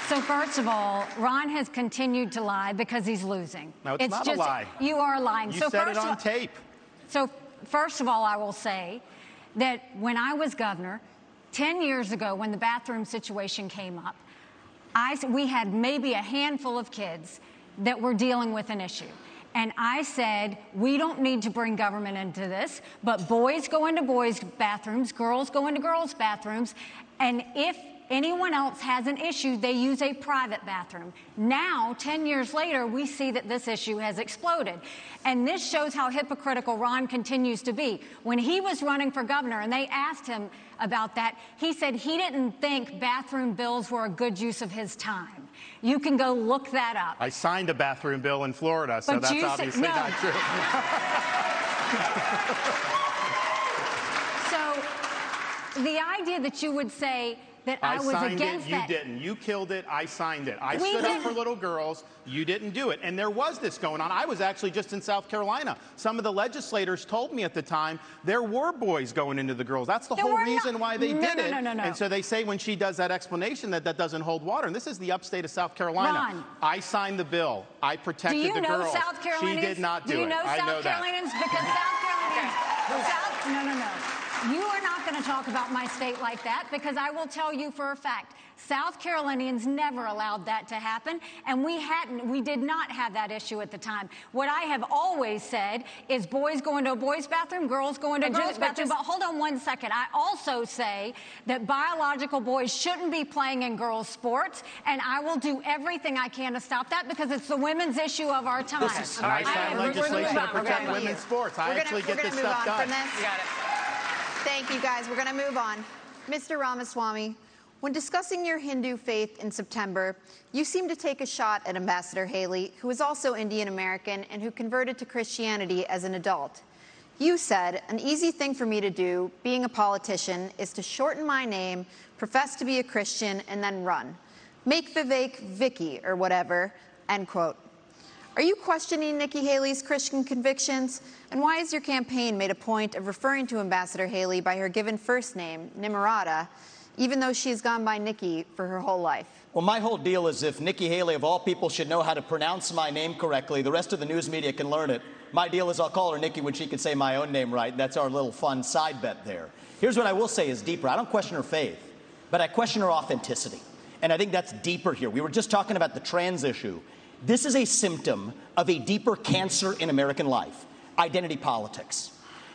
So first of all, Ron has continued to lie because he's losing. No, it's not a lie. You are lying. You said it on tape. So first of all, I will say that when I was governor, 10 years ago, when the bathroom situation came up, we had maybe a handful of kids that were dealing with an issue. And I said, we don't need to bring government into this, but boys go into boys' bathrooms, girls go into girls' bathrooms, and if anyone else has an issue, they use a private bathroom. Now, 10 years later, we see that this issue has exploded. And this shows how hypocritical Ron continues to be. When he was running for governor and they asked him about that, he said he didn't think bathroom bills were a good use of his time. You can go look that up. I signed a bathroom bill in Florida, so that's obviously not true. So the idea that you would say that I was against that. You didn't. You killed it. I signed it. I stood up for little girls. You didn't do it. And there was this going on. I was actually just in South Carolina. Some of the legislators told me at the time there were boys going into the girls. That's the whole reason why they did it. No. And so they say when she does that explanation that that doesn't hold water. And this is the upstate of South Carolina. Ron, I signed the bill. I protected the girls. Do you know South Carolinians? She did not do it. Do you know South Carolinians? Because South Carolinians, no. You are not going to talk about my state like that, because I will tell you for a fact, South Carolinians never allowed that to happen, and we did not have that issue at the time. What I have always said is boys go into a boys' bathroom, girls go into a girls' bathroom. But hold on one second. I also say that biological boys shouldn't be playing in girls' sports, and I will do everything I can to stop that, because it's the women's issue of our time. This is legislation to protect women's sports. I actually get this stuff done. You got it. Thank you, guys. We're going to move on. Mr. Ramaswamy, when discussing your Hindu faith in September, you seemed to take a shot at Ambassador Haley, who is also Indian American and who converted to Christianity as an adult. You said, an easy thing for me to do, being a politician, is to shorten my name, profess to be a Christian, and then run. Make Vivek Vicky or whatever, end quote. Are you questioning Nikki Haley's Christian convictions? And why has your campaign made a point of referring to Ambassador Haley by her given first name, Nimarata, even though she's gone by Nikki for her whole life? Well, my whole deal is if Nikki Haley, of all people, should know how to pronounce my name correctly, the rest of the news media can learn it. My deal is I'll call her Nikki when she can say my own name right. That's our little fun side bet there. Here's what I will say is deeper. I don't question her faith, but I question her authenticity. And I think that's deeper here. We were just talking about the trans issue. This is a symptom of a deeper cancer in American life, identity politics.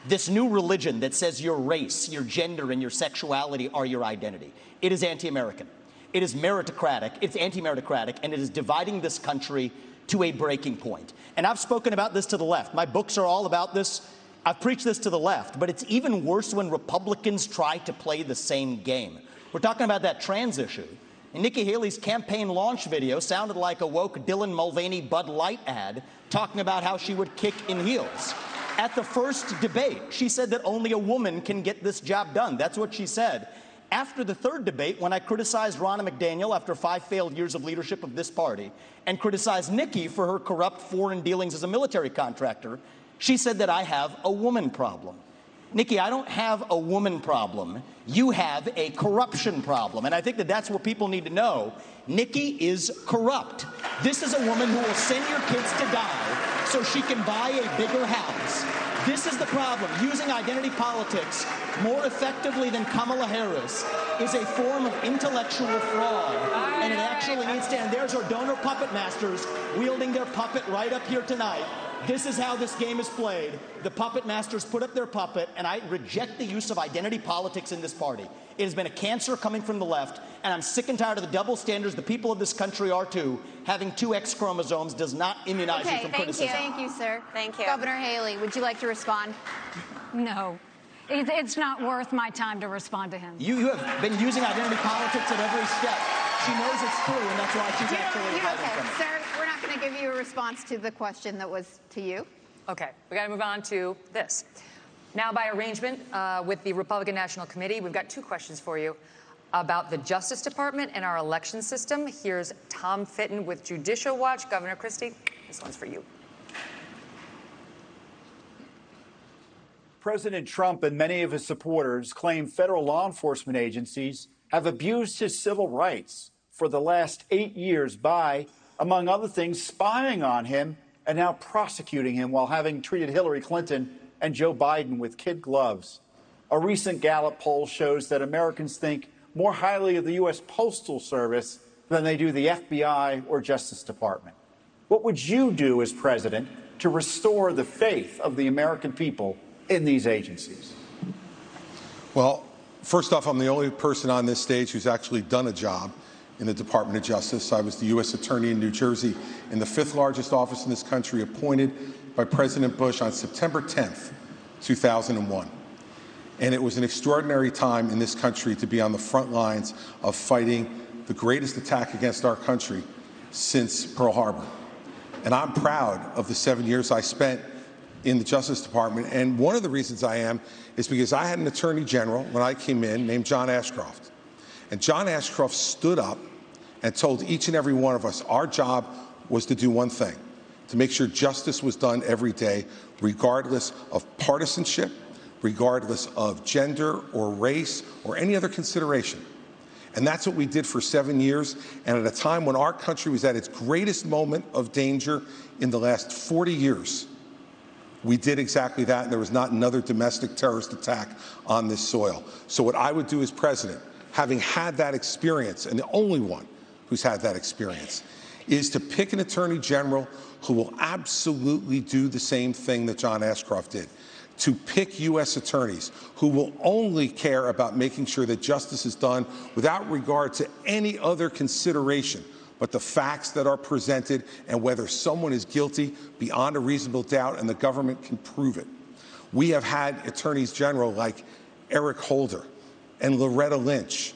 This new religion that says your race, your gender, and your sexuality are your identity. It is anti-American. It is meritocratic. It's anti-meritocratic, and it is dividing this country to a breaking point. And I've spoken about this to the left. My books are all about this. I've preached this to the left, but it's even worse when Republicans try to play the same game. We're talking about that trans issue. And Nikki Haley's campaign launch video sounded like a woke Dylan Mulvaney Bud Light ad talking about how she would kick in heels. At the first debate, she said that only a woman can get this job done. That's what she said. After the third debate, when I criticized Ronna McDaniel after 5 failed years of leadership of this party and criticized Nikki for her corrupt foreign dealings as a military contractor, she said that I have a woman problem. Nikki, I don't have a woman problem. You have a corruption problem. And I think that that's what people need to know. Nikki is corrupt. This is a woman who will send your kids to die so she can buy a bigger house. This is the problem. Using identity politics more effectively than Kamala Harris is a form of intellectual fraud. And it actually needs to end. There's our donor puppet masters wielding their puppet right up here tonight. This is how this game is played. The puppet masters put up their puppet, and I reject the use of identity politics in this party. It has been a cancer coming from the left, and I'm sick and tired of the double standards. The people of this country are too. Having 2 X chromosomes does not immunize you from criticism. Thank you, sir. Thank you. Governor Haley, would you like to respond? No. It's not worth my time to respond to him. You have been using identity politics at every step. She knows it's true, and that's why she's actually fighting from it. Sir, we're not going to give you a response to the question that was to you. Okay, we got to move on to this. Now, by arrangement with the Republican National Committee, we've got 2 questions for you about the Justice Department and our election system. Here's Tom Fitton with Judicial Watch. Governor Christie, this one's for you. President Trump and many of his supporters claim federal law enforcement agencies have abused his civil rights for the last 8 years by, among other things, spying on him and now prosecuting him while having treated Hillary Clinton and Joe Biden with kid gloves. A recent Gallup poll shows that Americans think more highly of the U.S. Postal Service than they do the FBI or Justice Department. What would you do as president to restore the faith of the American people in these agencies? Well, first off, I'm the only person on this stage who's actually done a job in the Department of Justice. I was the U.S. Attorney in New Jersey, in the 5th largest office in this country, appointed by President Bush on September 10th, 2001. And it was an extraordinary time in this country to be on the front lines of fighting the greatest attack against our country since Pearl Harbor. And I'm proud of the 7 years I spent in the Justice Department. And one of the reasons I am is because I had an Attorney General when I came in named John Ashcroft. And John Ashcroft stood up and told each and every one of us our job was to do one thing, to make sure justice was done every day, regardless of partisanship, regardless of gender or race or any other consideration. And that's what we did for 7 years. And at a time when our country was at its greatest moment of danger in the last 40 years, we did exactly that, and there was not another domestic terrorist attack on this soil. So what I would do as president, having had that experience, and the only one who's had that experience, is to pick an attorney general who will absolutely do the same thing that John Ashcroft did, to pick U.S. attorneys who will only care about making sure that justice is done without regard to any other consideration but the facts that are presented and whether someone is guilty beyond a reasonable doubt and the government can prove it. We have had attorneys general like Eric Holder and Loretta Lynch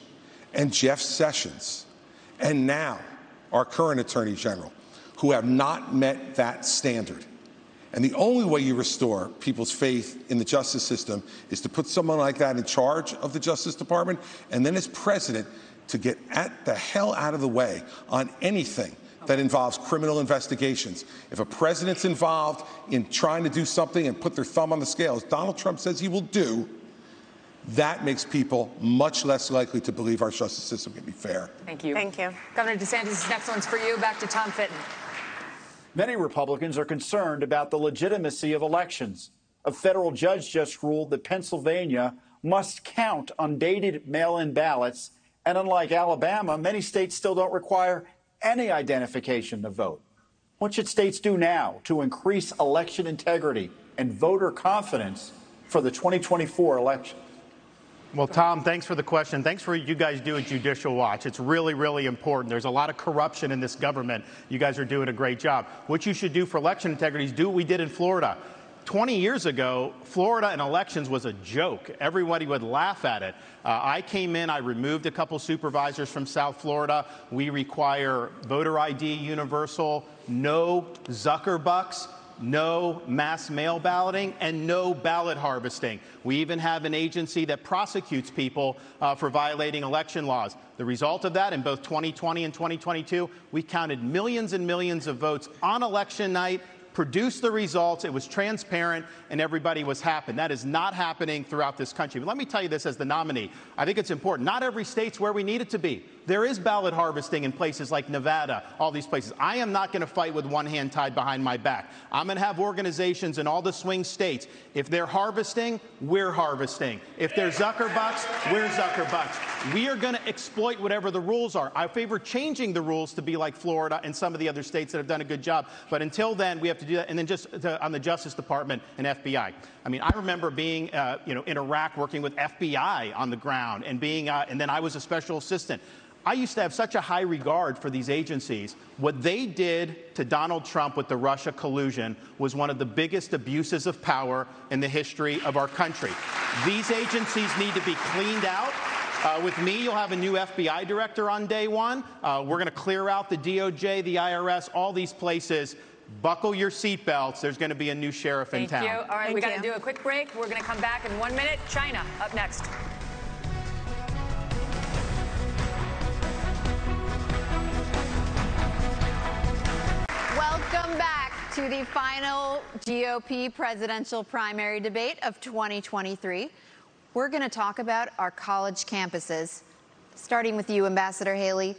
and Jeff Sessions and now our current attorney general who have not met that standard. And the only way you restore people's faith in the justice system is to put someone like that in charge of the Justice Department, and then as president, to get the hell out of the way on anything that involves criminal investigations. If a president's involved in trying to do something and put their thumb on the scale, as Donald Trump says he will do, that makes people much less likely to believe our justice system can be fair. Thank you. Thank you. Governor DeSantis, this next one's for you. Back to Tom Fitton. Many Republicans are concerned about the legitimacy of elections. A federal judge just ruled that Pennsylvania must count undated mail-in ballots, and unlike Alabama, many states still don't require any identification to vote. What should states do now to increase election integrity and voter confidence for the 2024 election? Well, Tom, thanks for the question. Thanks for what you guys do at Judicial Watch. It's really, really important. There's a lot of corruption in this government. You guys are doing a great job. What you should do for election integrity is do what we did in Florida. 20 years ago, Florida and elections was a joke. Everybody would laugh at it. I came in, I removed a couple supervisors from South Florida. We require voter ID universal, no Zuckerbucks, no mass mail balloting, and no ballot harvesting. We even have an agency that prosecutes people for violating election laws. The result of that, in both 2020 and 2022, we counted millions and millions of votes on election night, produced the results, it was transparent, and everybody was happy. That is not happening throughout this country. But let me tell you this as the nominee. I think it's important. Not every state's where we need it to be. There is ballot harvesting in places like Nevada, all these places. I am not going to fight with one hand tied behind my back. I'm going to have organizations in all the swing states. If they're harvesting, we're harvesting. If they're Zuckerbucks, we're Zuckerbucks. We are going to exploit whatever the rules are. I favor changing the rules to be like Florida and some of the other states that have done a good job. But until then, we have to do that. And then just on the Justice Department and FBI. I mean, I remember being, in Iraq working with FBI on the ground and being, and then I was a special assistant. I used to have such a high regard for these agencies. What they did to Donald Trump with the Russia collusion was one of the biggest abuses of power in the history of our country. These agencies need to be cleaned out. With me, you'll have a new FBI director on day one. We're going to clear out the DOJ, the IRS, all these places. Buckle your seatbelts. There's going to be a new sheriff in town. Thank you. All right, we got to do a quick break. We're going to come back in 1 minute. China up next. Welcome back to the final GOP presidential primary debate of 2023. We're going to talk about our college campuses, starting with you, Ambassador Haley.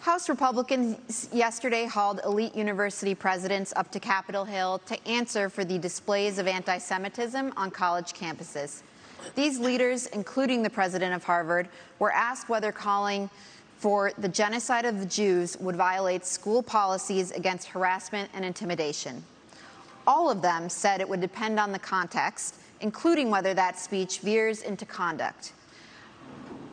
House Republicans yesterday hauled elite university presidents up to Capitol Hill to answer for the displays of anti-Semitism on college campuses. These leaders, including the president of Harvard, were asked whether calling for the genocide of the Jews would violate school policies against harassment and intimidation. All of them said it would depend on the context, including whether that speech veers into conduct.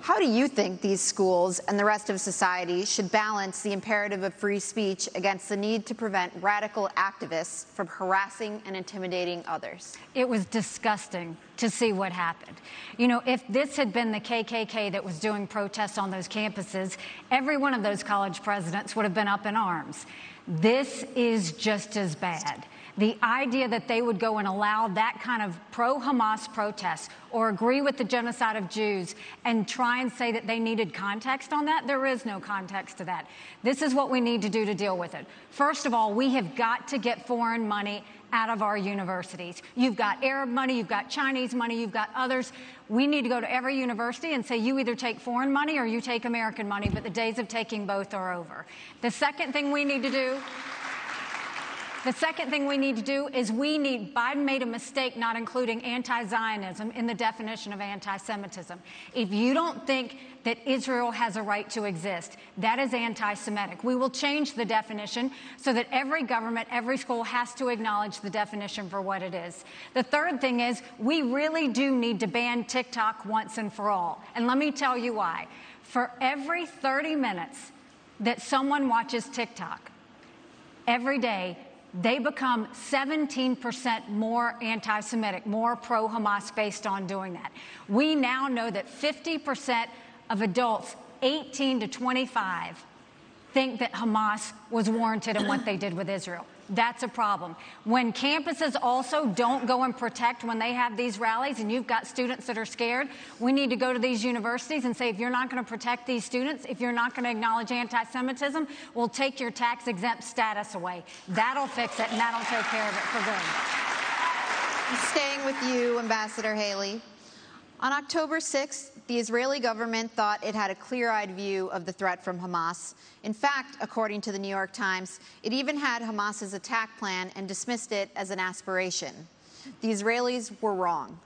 How do you think these schools and the rest of society should balance the imperative of free speech against the need to prevent radical activists from harassing and intimidating others? It was disgusting to see what happened. You know, if this had been the KKK that was doing protests on those campuses, every one of those college presidents would have been up in arms. This is just as bad. The idea that they would go and allow that kind of pro-Hamas protest or agree with the genocide of Jews and try and say that they needed context on that, there is no context to that. This is what we need to do to deal with it. First of all, we have got to get foreign money out of our universities. You've got Arab money, you've got Chinese money, you've got others. We need to go to every university and say, you either take foreign money or you take American money, but the days of taking both are over. The second thing we need to do is Biden made a mistake not including anti-Zionism in the definition of anti-Semitism. If you don't think that Israel has a right to exist, that is anti-Semitic. We will change the definition so that every government, every school has to acknowledge the definition for what it is. The third thing is we really do need to ban TikTok once and for all. And let me tell you why. For every 30 minutes that someone watches TikTok every day, they become 17% more anti-Semitic, more pro-Hamas based on doing that. We now know that 50% of adults 18 to 25 think that Hamas was warranted in what they did with Israel. That's a problem. When campuses also don't go and protect when they have these rallies and you've got students that are scared, we need to go to these universities and say, if you're not going to protect these students, if you're not going to acknowledge anti-Semitism, we'll take your tax-exempt status away. That'll fix it, and that'll take care of it for good. Staying with you, Ambassador Haley. On October 6th, the Israeli government thought it had a clear-eyed view of the threat from Hamas. In fact, according to the New York Times, it even had Hamas's attack plan and dismissed it as an aspiration. The Israelis were wrong.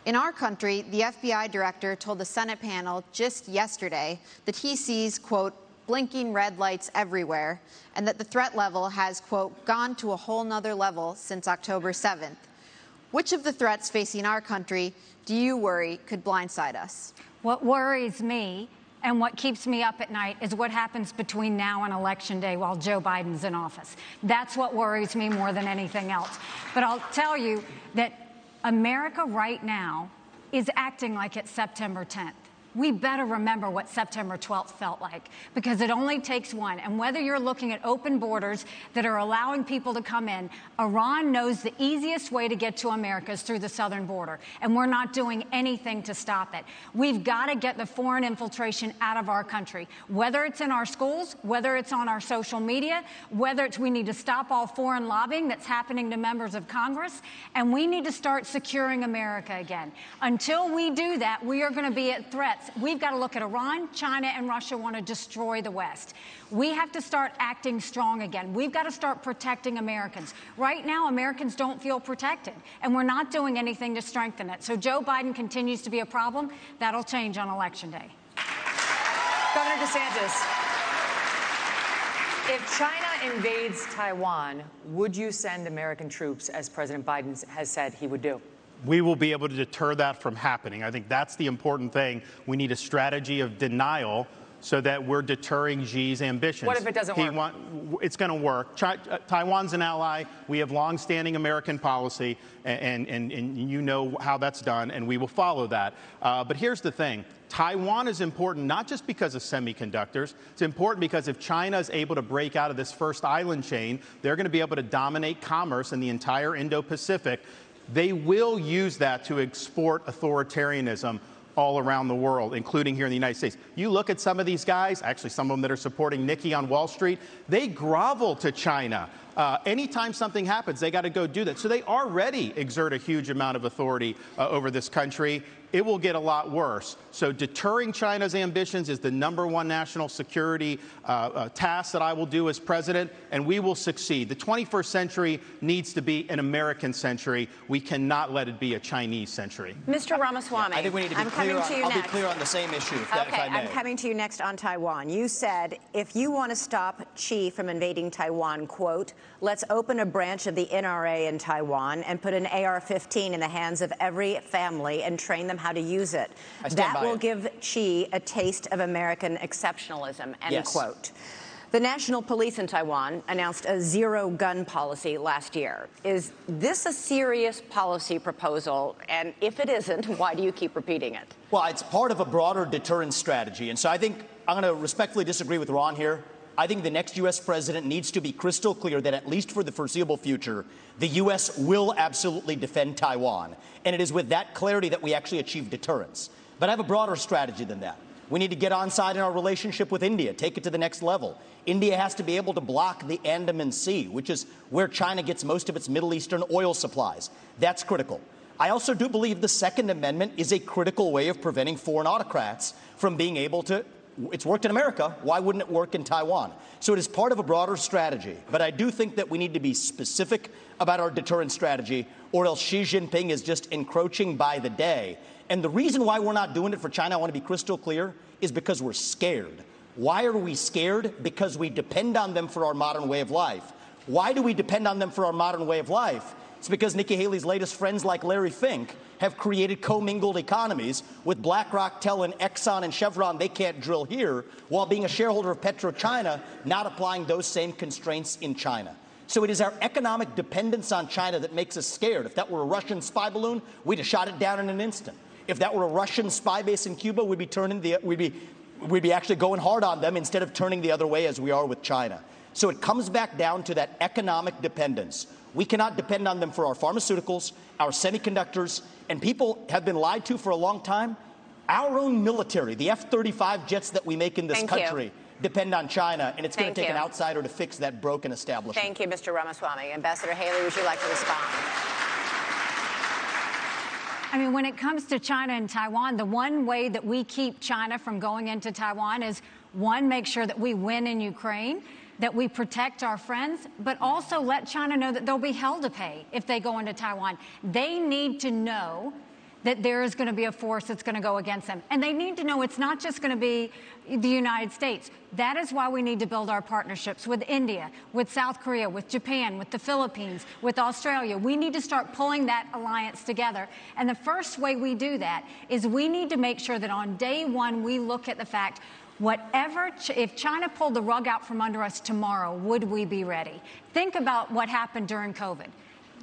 In our country, the FBI director told the Senate panel just yesterday that he sees, quote, blinking red lights everywhere, and that the threat level has, quote, gone to a whole nother level since October 7th. Which of the threats facing our country do you worry could blindside us? What worries me and what keeps me up at night is what happens between now and Election Day while Joe Biden's in office. That's what worries me more than anything else. But I'll tell you that America right now is acting like it's September 10th. We better remember what September 12th felt like, because it only takes one. And whether you're looking at open borders that are allowing people to come in, Iran knows the easiest way to get to America is through the southern border, and we're not doing anything to stop it. We've got to get the foreign infiltration out of our country, whether it's in our schools, whether it's on our social media, whether it's we need to stop all foreign lobbying that's happening to members of Congress, and we need to start securing America again. Until we do that, we are going to be at threat. We've got to look at Iran, China, and Russia want to destroy the West. We have to start acting strong again. We've got to start protecting Americans. Right now, Americans don't feel protected, and we're not doing anything to strengthen it. So Joe Biden continues to be a problem. That'll change on Election Day. Governor DeSantis, if China invades Taiwan, would you send American troops, as President Biden has said he would do? We will be able to deter that from happening. I think that's the important thing. We need a strategy of denial so that we're deterring Xi's ambitions. What if it doesn't work? It's going to work. Taiwan's an ally. We have longstanding American policy, and you know how that's done, and we will follow that. But here's the thing. Taiwan is important not just because of semiconductors. It's important because if China is able to break out of this first island chain, they're going to be able to dominate commerce in the entire Indo-Pacific. They will use that to export authoritarianism all around the world, including here in the United States. You look at some of these guys, actually some of them that are supporting Nikki on Wall Street, they grovel to China. Anytime something happens, they got to go do that. So they already exert a huge amount of authority over this country. it will get a lot worse. So deterring China's ambitions is the #1 national security task that I will do as president, and we will succeed. The 21st century needs to be an American century. We cannot let it be a Chinese century. Mr. Ramaswamy, I think we need to be clear. I'll be clear on the same issue, if I may. I'm coming to you next on Taiwan. You said if you want to stop Xi from invading Taiwan, quote, let's open a branch of the NRA in Taiwan and put an AR-15 in the hands of every family and train them how to use it. That will give Xi a taste of American exceptionalism, end quote. The National Police in Taiwan announced a zero-gun policy last year. Is this a serious policy proposal? And if it isn't, why do you keep repeating it? Well, it's part of a broader deterrence strategy. And so I think I'm going to respectfully disagree with Ron here. I think the next U.S. president needs to be crystal clear that, at least for the foreseeable future, the U.S. will absolutely defend Taiwan. And it is with that clarity that we actually achieve deterrence. But I have a broader strategy than that. We need to get on side in our relationship with India, take it to the next level. India has to be able to block the Andaman Sea, which is where China gets most of its Middle Eastern oil supplies. That's critical. I also do believe the Second Amendment is a critical way of preventing foreign autocrats from being able to. It's worked in America. Why wouldn't it work in Taiwan? So it is part of a broader strategy. But I do think that we need to be specific about our deterrence strategy, or else Xi Jinping is just encroaching by the day. And the reason why we're not doing it for China, I want to be crystal clear, is because we're scared. Why are we scared? Because we depend on them for our modern way of life. Why do we depend on them for our modern way of life? It's because Nikki Haley's latest friends like Larry Fink have created commingled economies with BlackRock telling Exxon and Chevron they can't drill here, while being a shareholder of PetroChina, not applying those same constraints in China. So it is our economic dependence on China that makes us scared. If that were a Russian spy balloon, we'd have shot it down in an instant. If that were a Russian spy base in Cuba, we'd be actually going hard on them instead of turning the other way as we are with China. So it comes back down to that economic dependence. We cannot depend on them for our pharmaceuticals, our semiconductors, and people have been lied to for a long time. Our own military, the F-35 jets that we make in this country, depend on China, and it's going to take an outsider to fix that broken establishment. Thank you, Mr. Ramaswamy. Ambassador Haley, would you like to respond? I mean, when it comes to China and Taiwan, the one way that we keep China from going into Taiwan is, one, make sure that we win in Ukraine, that we protect our friends, but also let China know that they'll be hell to pay if they go into Taiwan. They need to know that there is going to be a force that's going to go against them. And they need to know it's not just going to be the United States. That is why we need to build our partnerships with India, with South Korea, with Japan, with the Philippines, with Australia. We need to start pulling that alliance together. And the first way we do that is we need to make sure that on day one we look at the fact, if China pulled the rug out from under us tomorrow, would we be ready? Think about what happened during COVID.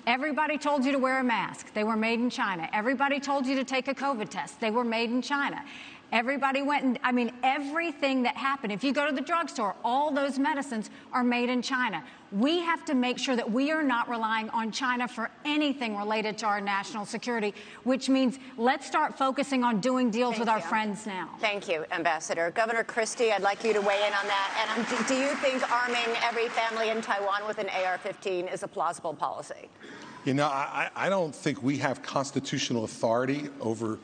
Everybody told you to wear a mask. They were made in China. Everybody told you to take a COVID test. They were made in China. Everybody went and, I mean, everything that happened, if you go to the drugstore, all those medicines are made in China. We have to make sure that we are not relying on China for anything related to our national security, which means let's start focusing on doing deals with our friends now. Thank you, Ambassador. Governor Christie, I'd like you to weigh in on that. And do you think arming every family in Taiwan with an AR-15 is a plausible policy? You know, I don't think we have constitutional authority over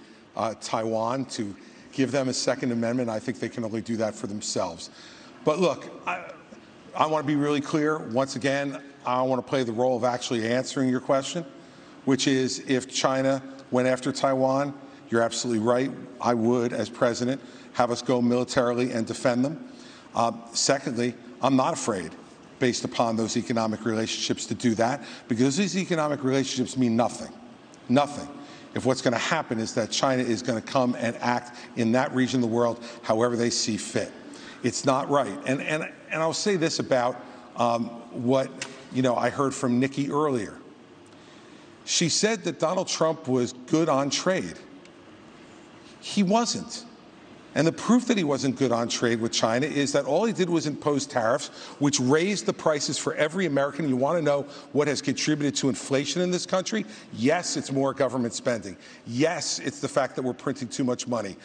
Taiwan to give them a Second Amendment. I think they can only do that for themselves. But look, I want to be really clear. Once again, I want to play the role of actually answering your question, which is if China went after Taiwan, you're absolutely right. I would, as president, have us go militarily and defend them. Secondly, I'm not afraid, based upon those economic relationships, to do that, because these economic relationships mean nothing. Nothing. If what's going to happen is that China is going to come and act in that region of the world however they see fit. It's not right. And I'll say this about what I heard from Nikki earlier. She said that Donald Trump was good on trade. He wasn't. And the proof that he wasn't good on trade with China is that all he did was impose tariffs, which raised the prices for every American. You want to know what has contributed to inflation in this country? Yes, it's more government spending. Yes, it's the fact that we're printing too much money.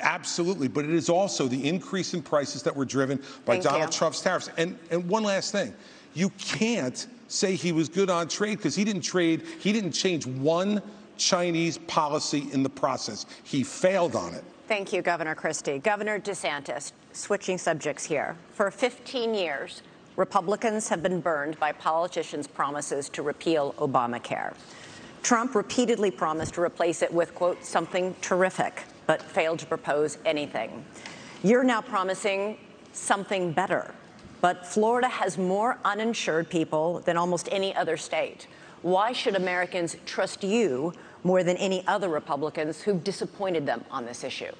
Absolutely. But it is also the increase in prices that were driven by Donald Trump's tariffs. And one last thing. You can't say he was good on trade because he didn't change one Chinese policy in the process. He failed on it. Thank you, Governor Christie. Governor DeSantis, switching subjects here. For 15 years, Republicans have been burned by politicians' promises to repeal Obamacare. Trump repeatedly promised to replace it with, quote, something terrific, but failed to propose anything. You're now promising something better. But Florida has more uninsured people than almost any other state. Why should Americans trust you more than any other Republicans who've disappointed them on this issue?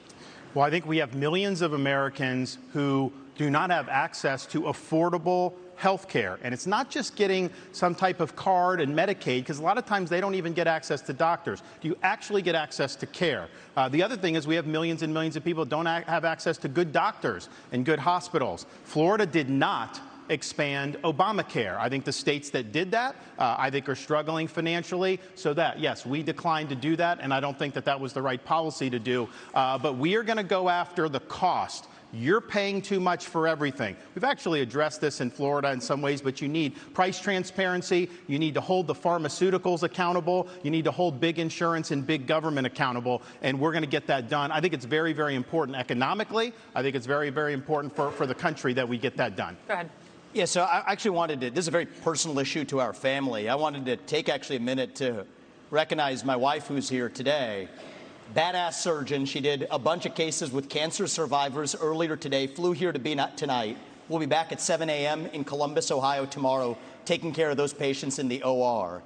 Well, I think we have millions of Americans who do not have access to affordable health care. And it's not just getting some type of card and Medicaid, because a lot of times they don't even get access to doctors. Do you actually get access to care? The other thing is we have millions and millions of people who don't have access to good doctors and good hospitals. Florida did not expand Obamacare. I think the states that did that, I think, are struggling financially. So that, yes, we declined to do that, and I don't think that that was the right policy to do. But we are going to go after the cost. You're paying too much for everything. We've actually addressed this in Florida in some ways, but you need price transparency. You need to hold the pharmaceuticals accountable. You need to hold big insurance and big government accountable, and we're going to get that done. I think it's very, very important economically. I think it's very, very important for the country that we get that done. Go ahead. Yeah, so I actually wanted to, this is a very personal issue to our family. I wanted to take actually a minute to recognize my wife who's here today. Badass surgeon. She did a bunch of cases with cancer survivors earlier today, flew here to be tonight. We'll be back at 7 a.m. in Columbus, Ohio tomorrow, taking care of those patients in the OR.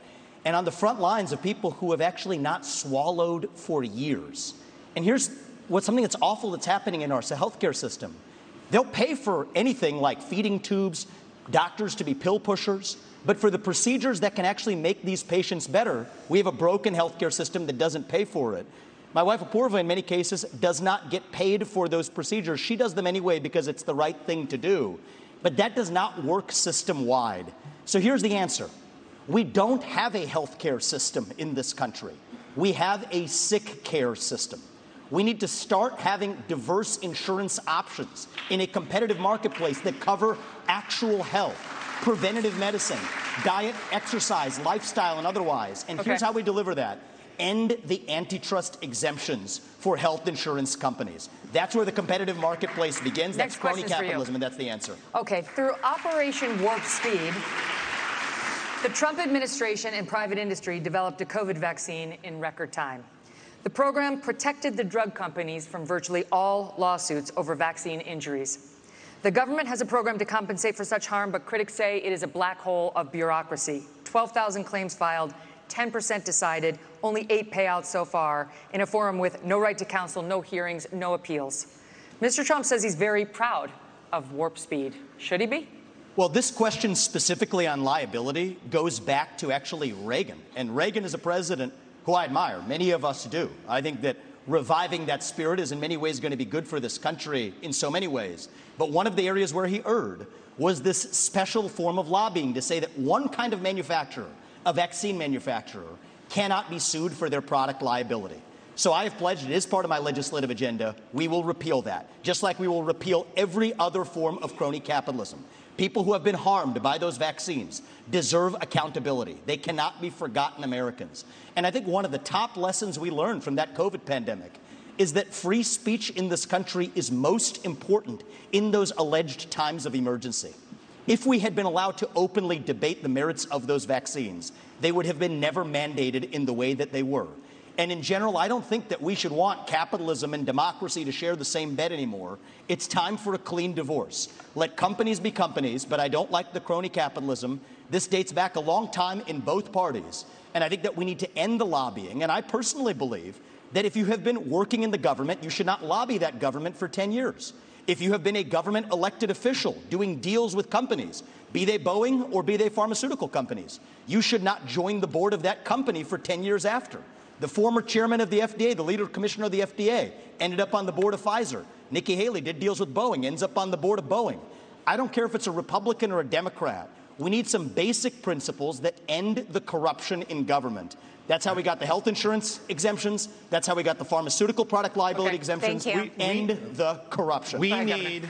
And on the front lines of people who have actually not swallowed for years. And here's what's something that's awful that's happening in our healthcare system. They'll pay for anything like feeding tubes, doctors to be pill pushers, but for the procedures that can actually make these patients better, we have a broken healthcare system that doesn't pay for it. My wife, Apoorva, in many cases, does not get paid for those procedures. She does them anyway because it's the right thing to do. But that does not work system-wide. So here's the answer. We don't have a healthcare system in this country. We have a sick care system. We need to start having diverse insurance options in a competitive marketplace that cover actual health, preventative medicine, diet, exercise, lifestyle, and otherwise. And here's how we deliver that. End the antitrust exemptions for health insurance companies. That's where the competitive marketplace begins. That's crony capitalism, and that's the answer. Okay, through Operation Warp Speed, the Trump administration and private industry developed a COVID vaccine in record time. The program protected the drug companies from virtually all lawsuits over vaccine injuries. The government has a program to compensate for such harm, but critics say it is a black hole of bureaucracy. 12,000 claims filed, 10% decided, only 8 payouts so far, in a forum with no right to counsel, no hearings, no appeals. Mr. Trump says he's very proud of Warp Speed. Should he be? Well, this question specifically on liability goes back to actually Reagan. And Reagan is a president who I admire. Many of us do. I think that reviving that spirit is in many ways going to be good for this country in so many ways. But one of the areas where he erred was this special form of lobbying to say that one kind of manufacturer, a vaccine manufacturer, cannot be sued for their product liability. So I have pledged, it is part of my legislative agenda, we will repeal that, just like we will repeal every other form of crony capitalism. People who have been harmed by those vaccines deserve accountability. They cannot be forgotten Americans. And I think one of the top lessons we learned from that COVID pandemic is that free speech in this country is most important in those alleged times of emergency. If we had been allowed to openly debate the merits of those vaccines, they would have been never mandated in the way that they were. And in general, I don't think that we should want capitalism and democracy to share the same bed anymore. It's time for a clean divorce. Let companies be companies, but I don't like the crony capitalism. This dates back a long time in both parties. And I think that we need to end the lobbying. And I personally believe that if you have been working in the government, you should not lobby that government for 10 years. If you have been a government elected official doing deals with companies, be they Boeing or be they pharmaceutical companies, you should not join the board of that company for 10 years after. The former chairman of the FDA, the leader commissioner of the FDA, ended up on the board of Pfizer. Nikki Haley did deals with Boeing, ends up on the board of Boeing. I don't care if it's a Republican or a Democrat. We need some basic principles that end the corruption in government. That's how we got the health insurance exemptions. That's how we got the pharmaceutical product liability exemptions. Thank you. We end the corruption. We need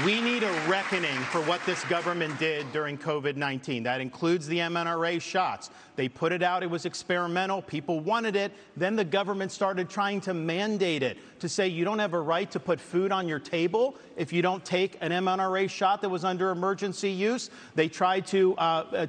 We need a reckoning for what this government did during COVID-19. That includes the mRNA shots. They put it out. It was experimental. People wanted it. Then the government started trying to mandate it, to say you don't have a right to put food on your table if you don't take an mRNA shot that was under emergency use. They tried to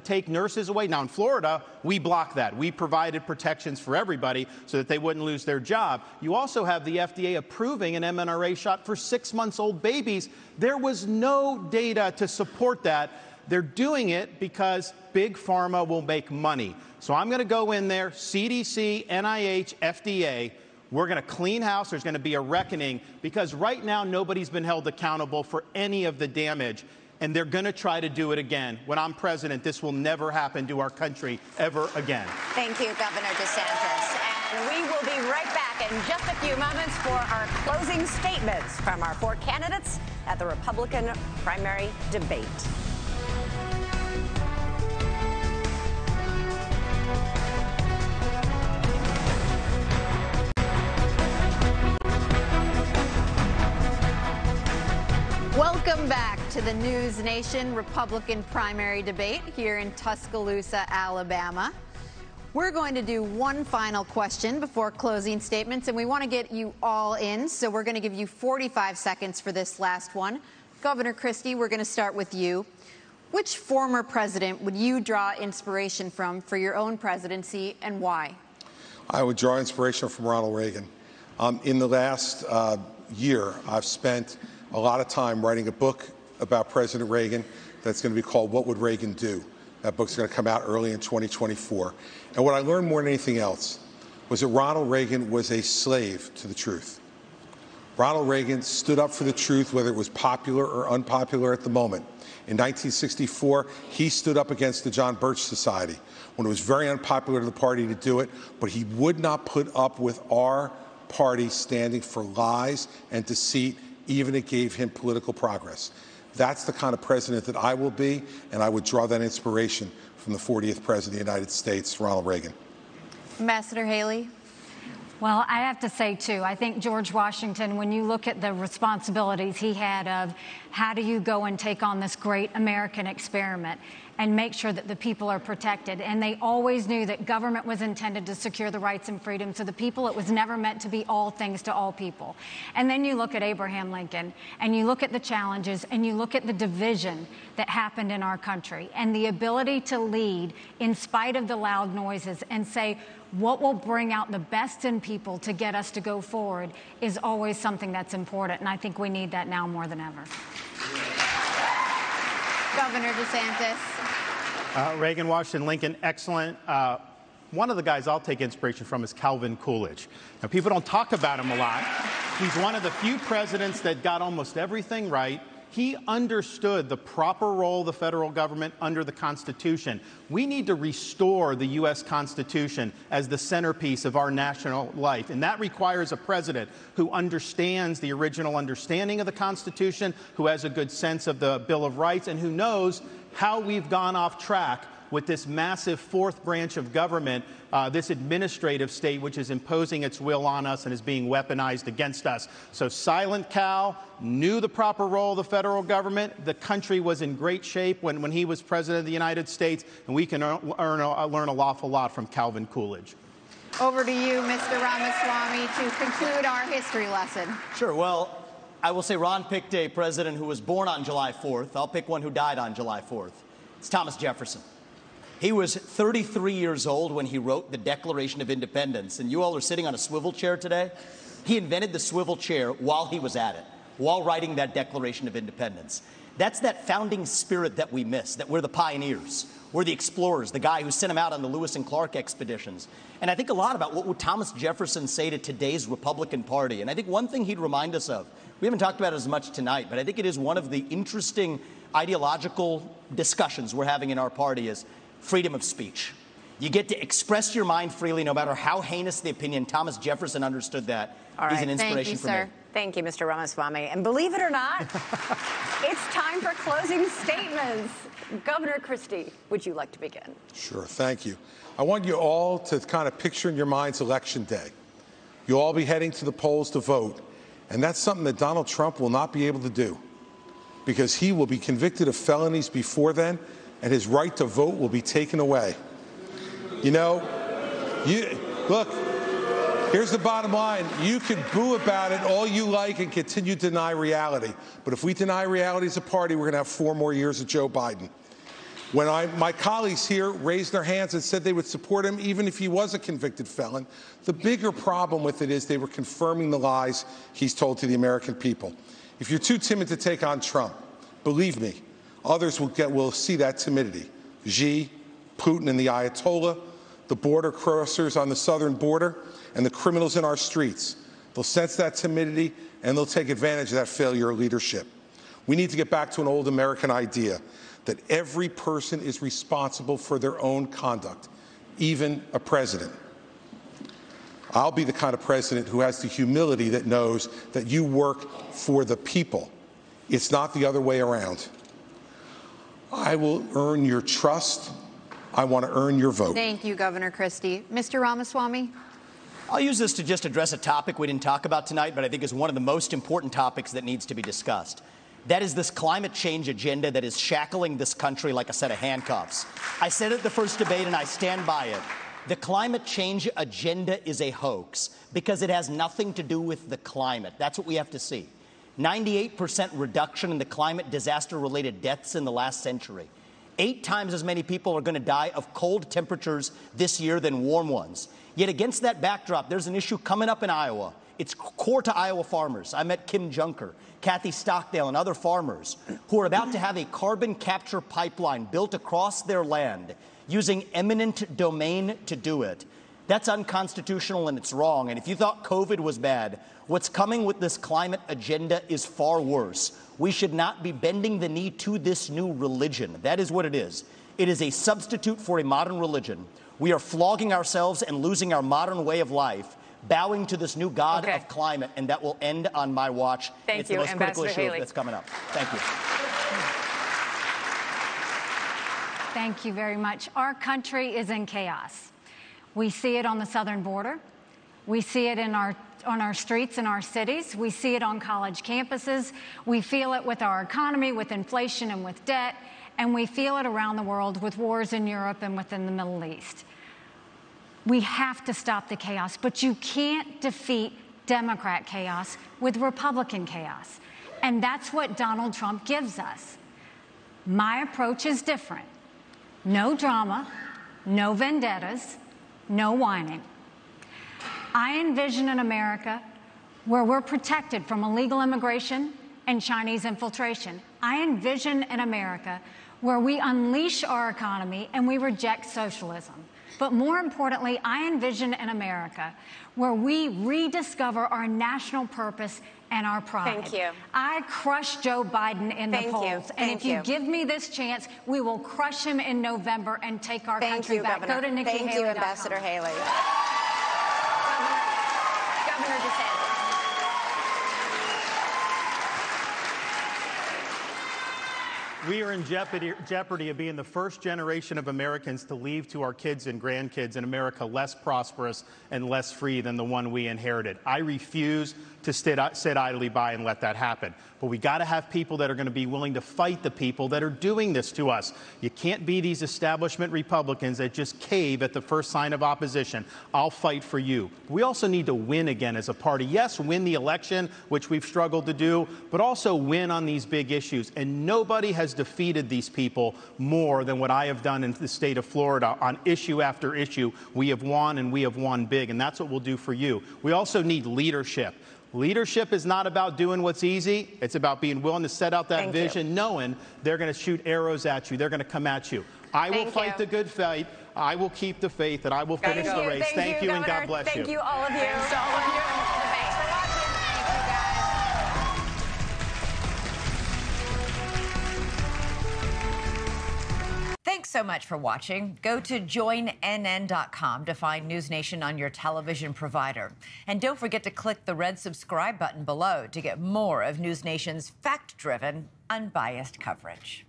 take nurses away. Now, in Florida, we blocked that. We provided protections for everybody so that they wouldn't lose their job. You also have the FDA approving an mRNA shot for 6-month-old babies. There was no data to support that. They're doing it because Big Pharma will make money. So I'm going to go in there, CDC, NIH, FDA. We're going to clean house. There's going to be a reckoning because right now nobody's been held accountable for any of the damage. And they're going to try to do it again. When I'm president, this will never happen to our country ever again. Thank you, Governor DeSantis. And we will be right back in just a few moments for our closing statements from our 4 candidates at the Republican primary debate. Welcome back to the News Nation Republican primary debate here in Tuscaloosa, Alabama. We're going to do one final question before closing statements, and we want to get you all in, so we're going to give you 45 seconds for this last one. Governor Christie, we're going to start with you. Which former president would you draw inspiration from for your own presidency, and why? I would draw inspiration from Ronald Reagan. In the last year, I've spent a lot of time writing a book about President Reagan that's going to be called What Would Reagan Do? That book's going to come out early in 2024. And what I learned more than anything else was that Ronald Reagan was a slave to the truth. Ronald Reagan stood up for the truth, whether it was popular or unpopular at the moment. In 1964, he stood up against the John Birch Society when it was very unpopular to the party to do it, but he would not put up with our party standing for lies and deceit, even if it gave him political progress. That's the kind of president that I will be, and I would draw that inspiration from the 40th president of the United States, Ronald Reagan. Ambassador Haley. Well, I have to say, too, I think George Washington, when you look at the responsibilities he had of how do you go and take on this great American experiment and make sure that the people are protected. And they always knew that government was intended to secure the rights and freedoms of the people. It was never meant to be all things to all people. And then you look at Abraham Lincoln, and you look at the challenges, and you look at the division that happened in our country, and the ability to lead in spite of the loud noises and say, what will bring out the best in people to get us to go forward is always something that's important. And I think we need that now more than ever. Governor DeSantis. Reagan, Washington, Lincoln, excellent. One of the guys I'll take inspiration from is Calvin Coolidge. Now, people don't talk about him a lot. He's one of the few presidents that got almost everything right. He understood the proper role of the federal government under the Constitution. We need to restore the U.S. Constitution as the centerpiece of our national life. And that requires a president who understands the original understanding of the Constitution, who has a good sense of the Bill of Rights, and who knows how we've gone off track with this massive fourth branch of government, this administrative state, which is imposing its will on us and is being weaponized against us. So Silent Cal knew the proper role of the federal government. The country was in great shape when he was president of the United States, and we can learn an awful lot from Calvin Coolidge. Over to you, Mr. Ramaswamy, to conclude our history lesson. Sure. Well, I will say Ron picked a president who was born on July 4th. I'll pick one who died on July 4th. It's Thomas Jefferson. He was 33 years old when he wrote the Declaration of Independence. And you all are sitting on a swivel chair today. He invented the swivel chair while he was at it, while writing that Declaration of Independence. That's that founding spirit that we miss, that we're the pioneers. We're the explorers, the guy who sent them out on the Lewis and Clark expeditions. And I think a lot about what would Thomas Jefferson say to today's Republican Party. And I think one thing he'd remind us of, we haven't talked about it as much tonight, but I think it is one of the interesting ideological discussions we're having in our party is freedom of speech. You get to express your mind freely, no matter how heinous the opinion. Thomas Jefferson understood that. All right. He's an inspiration for me. Thank you, Mr. Ramaswamy. And believe it or not, it's time for closing statements. Governor Christie, would you like to begin? Sure. Thank you. I want you all to kind of picture in your minds Election Day. You'll all be heading to the polls to vote, and that's something that Donald Trump will not be able to do. because he will be convicted of felonies before then, and his right to vote will be taken away. You know, look, here's the bottom line. You can boo about it all you like and continue to deny reality. But if we deny reality as a party, we're going to have 4 more years of Joe Biden. When my colleagues here raised their hands and said they would support him even if he was a convicted felon, the bigger problem with it is they were confirming the lies he's told to the American people. If you're too timid to take on Trump, believe me, others will see that timidity. Xi, Putin and the Ayatollah, the border crossers on the southern border, and the criminals in our streets. They'll sense that timidity and they'll take advantage of that failure of leadership. We need to get back to an old American idea that every person is responsible for their own conduct, even a president. I'll be the kind of president who has the humility that knows that you work for the people. It's not the other way around. I will earn your trust. I want to earn your vote. Thank you, Governor Christie. Mr. Ramaswamy? I'll use this to just address a topic we didn't talk about tonight, but I think is one of the most important topics that needs to be discussed. That is this climate change agenda that is shackling this country like a set of handcuffs. I said it at the first debate, and I stand by it. The climate change agenda is a hoax because it has nothing to do with the climate. That's what we have to see. 98% reduction in the climate disaster-related deaths in the last century. 8 times as many people are going to die of cold temperatures this year than warm ones. Yet against that backdrop, there's an issue coming up in Iowa. It's core to Iowa farmers. I met Kim Junker, Kathy Stockdale, and other farmers who are about to have a carbon capture pipeline built across their land using eminent domain to do it. That's unconstitutional and it's wrong. And if you thought COVID was bad, what's coming with this climate agenda is far worse. We should not be bending the knee to this new religion. That is what it is. It is a substitute for a modern religion. We are flogging ourselves and losing our modern way of life, bowing to this new god of climate, and that will end on my watch. Thank you, it's the most critical issue Haley. that's coming up. Thank you. Thank you very much. Our country is in chaos. We see it on the southern border. We see it on our streets in our cities. We see it on college campuses. We feel it with our economy, with inflation and with debt. And we feel it around the world with wars in Europe and within the Middle East. We have to stop the chaos, but you can't defeat Democrat chaos with Republican chaos. And that's what Donald Trump gives us. My approach is different. No drama, no vendettas, no whining. I envision an America where we're protected from illegal immigration and Chinese infiltration. I envision an America where we unleash our economy and we reject socialism. But more importantly, I envision an America where we rediscover our national purpose and our pride. Thank you. I crush Joe Biden in the polls. And if you give me this chance, we will crush him in November and take our country back. Governor. Go to Thank you, Ambassador Haley. Governor DeSantis. We are in jeopardy of being the first generation of Americans to leave to our kids and grandkids an America less prosperous and less free than the one we inherited. I refuse to sit idly by and let that happen. But we got to have people that are going to be willing to fight the people that are doing this to us. You can't be these establishment Republicans that just cave at the first sign of opposition. I'll fight for you. We also need to win again as a party. Yes, win the election, which we've struggled to do, but also win on these big issues. And nobody has defeated these people more than what I have done in the state of Florida on issue after issue. We have won, and we have won big, and that's what we'll do for you. We also need leadership. Leadership is not about doing what's easy. It's about being willing to set out that vision, knowing they're going to shoot arrows at you. They're going to come at you. I will fight the good fight. I will keep the faith, and I will finish the race. Thank you, and God bless you. Thank you, all of you. Thanks to all of you. Thanks for watching. Thank you, guys. Thanks so much for watching. Go to joinnn.com to find News Nation on your television provider. And don't forget to click the red subscribe button below to get more of News Nation's fact-driven, unbiased coverage.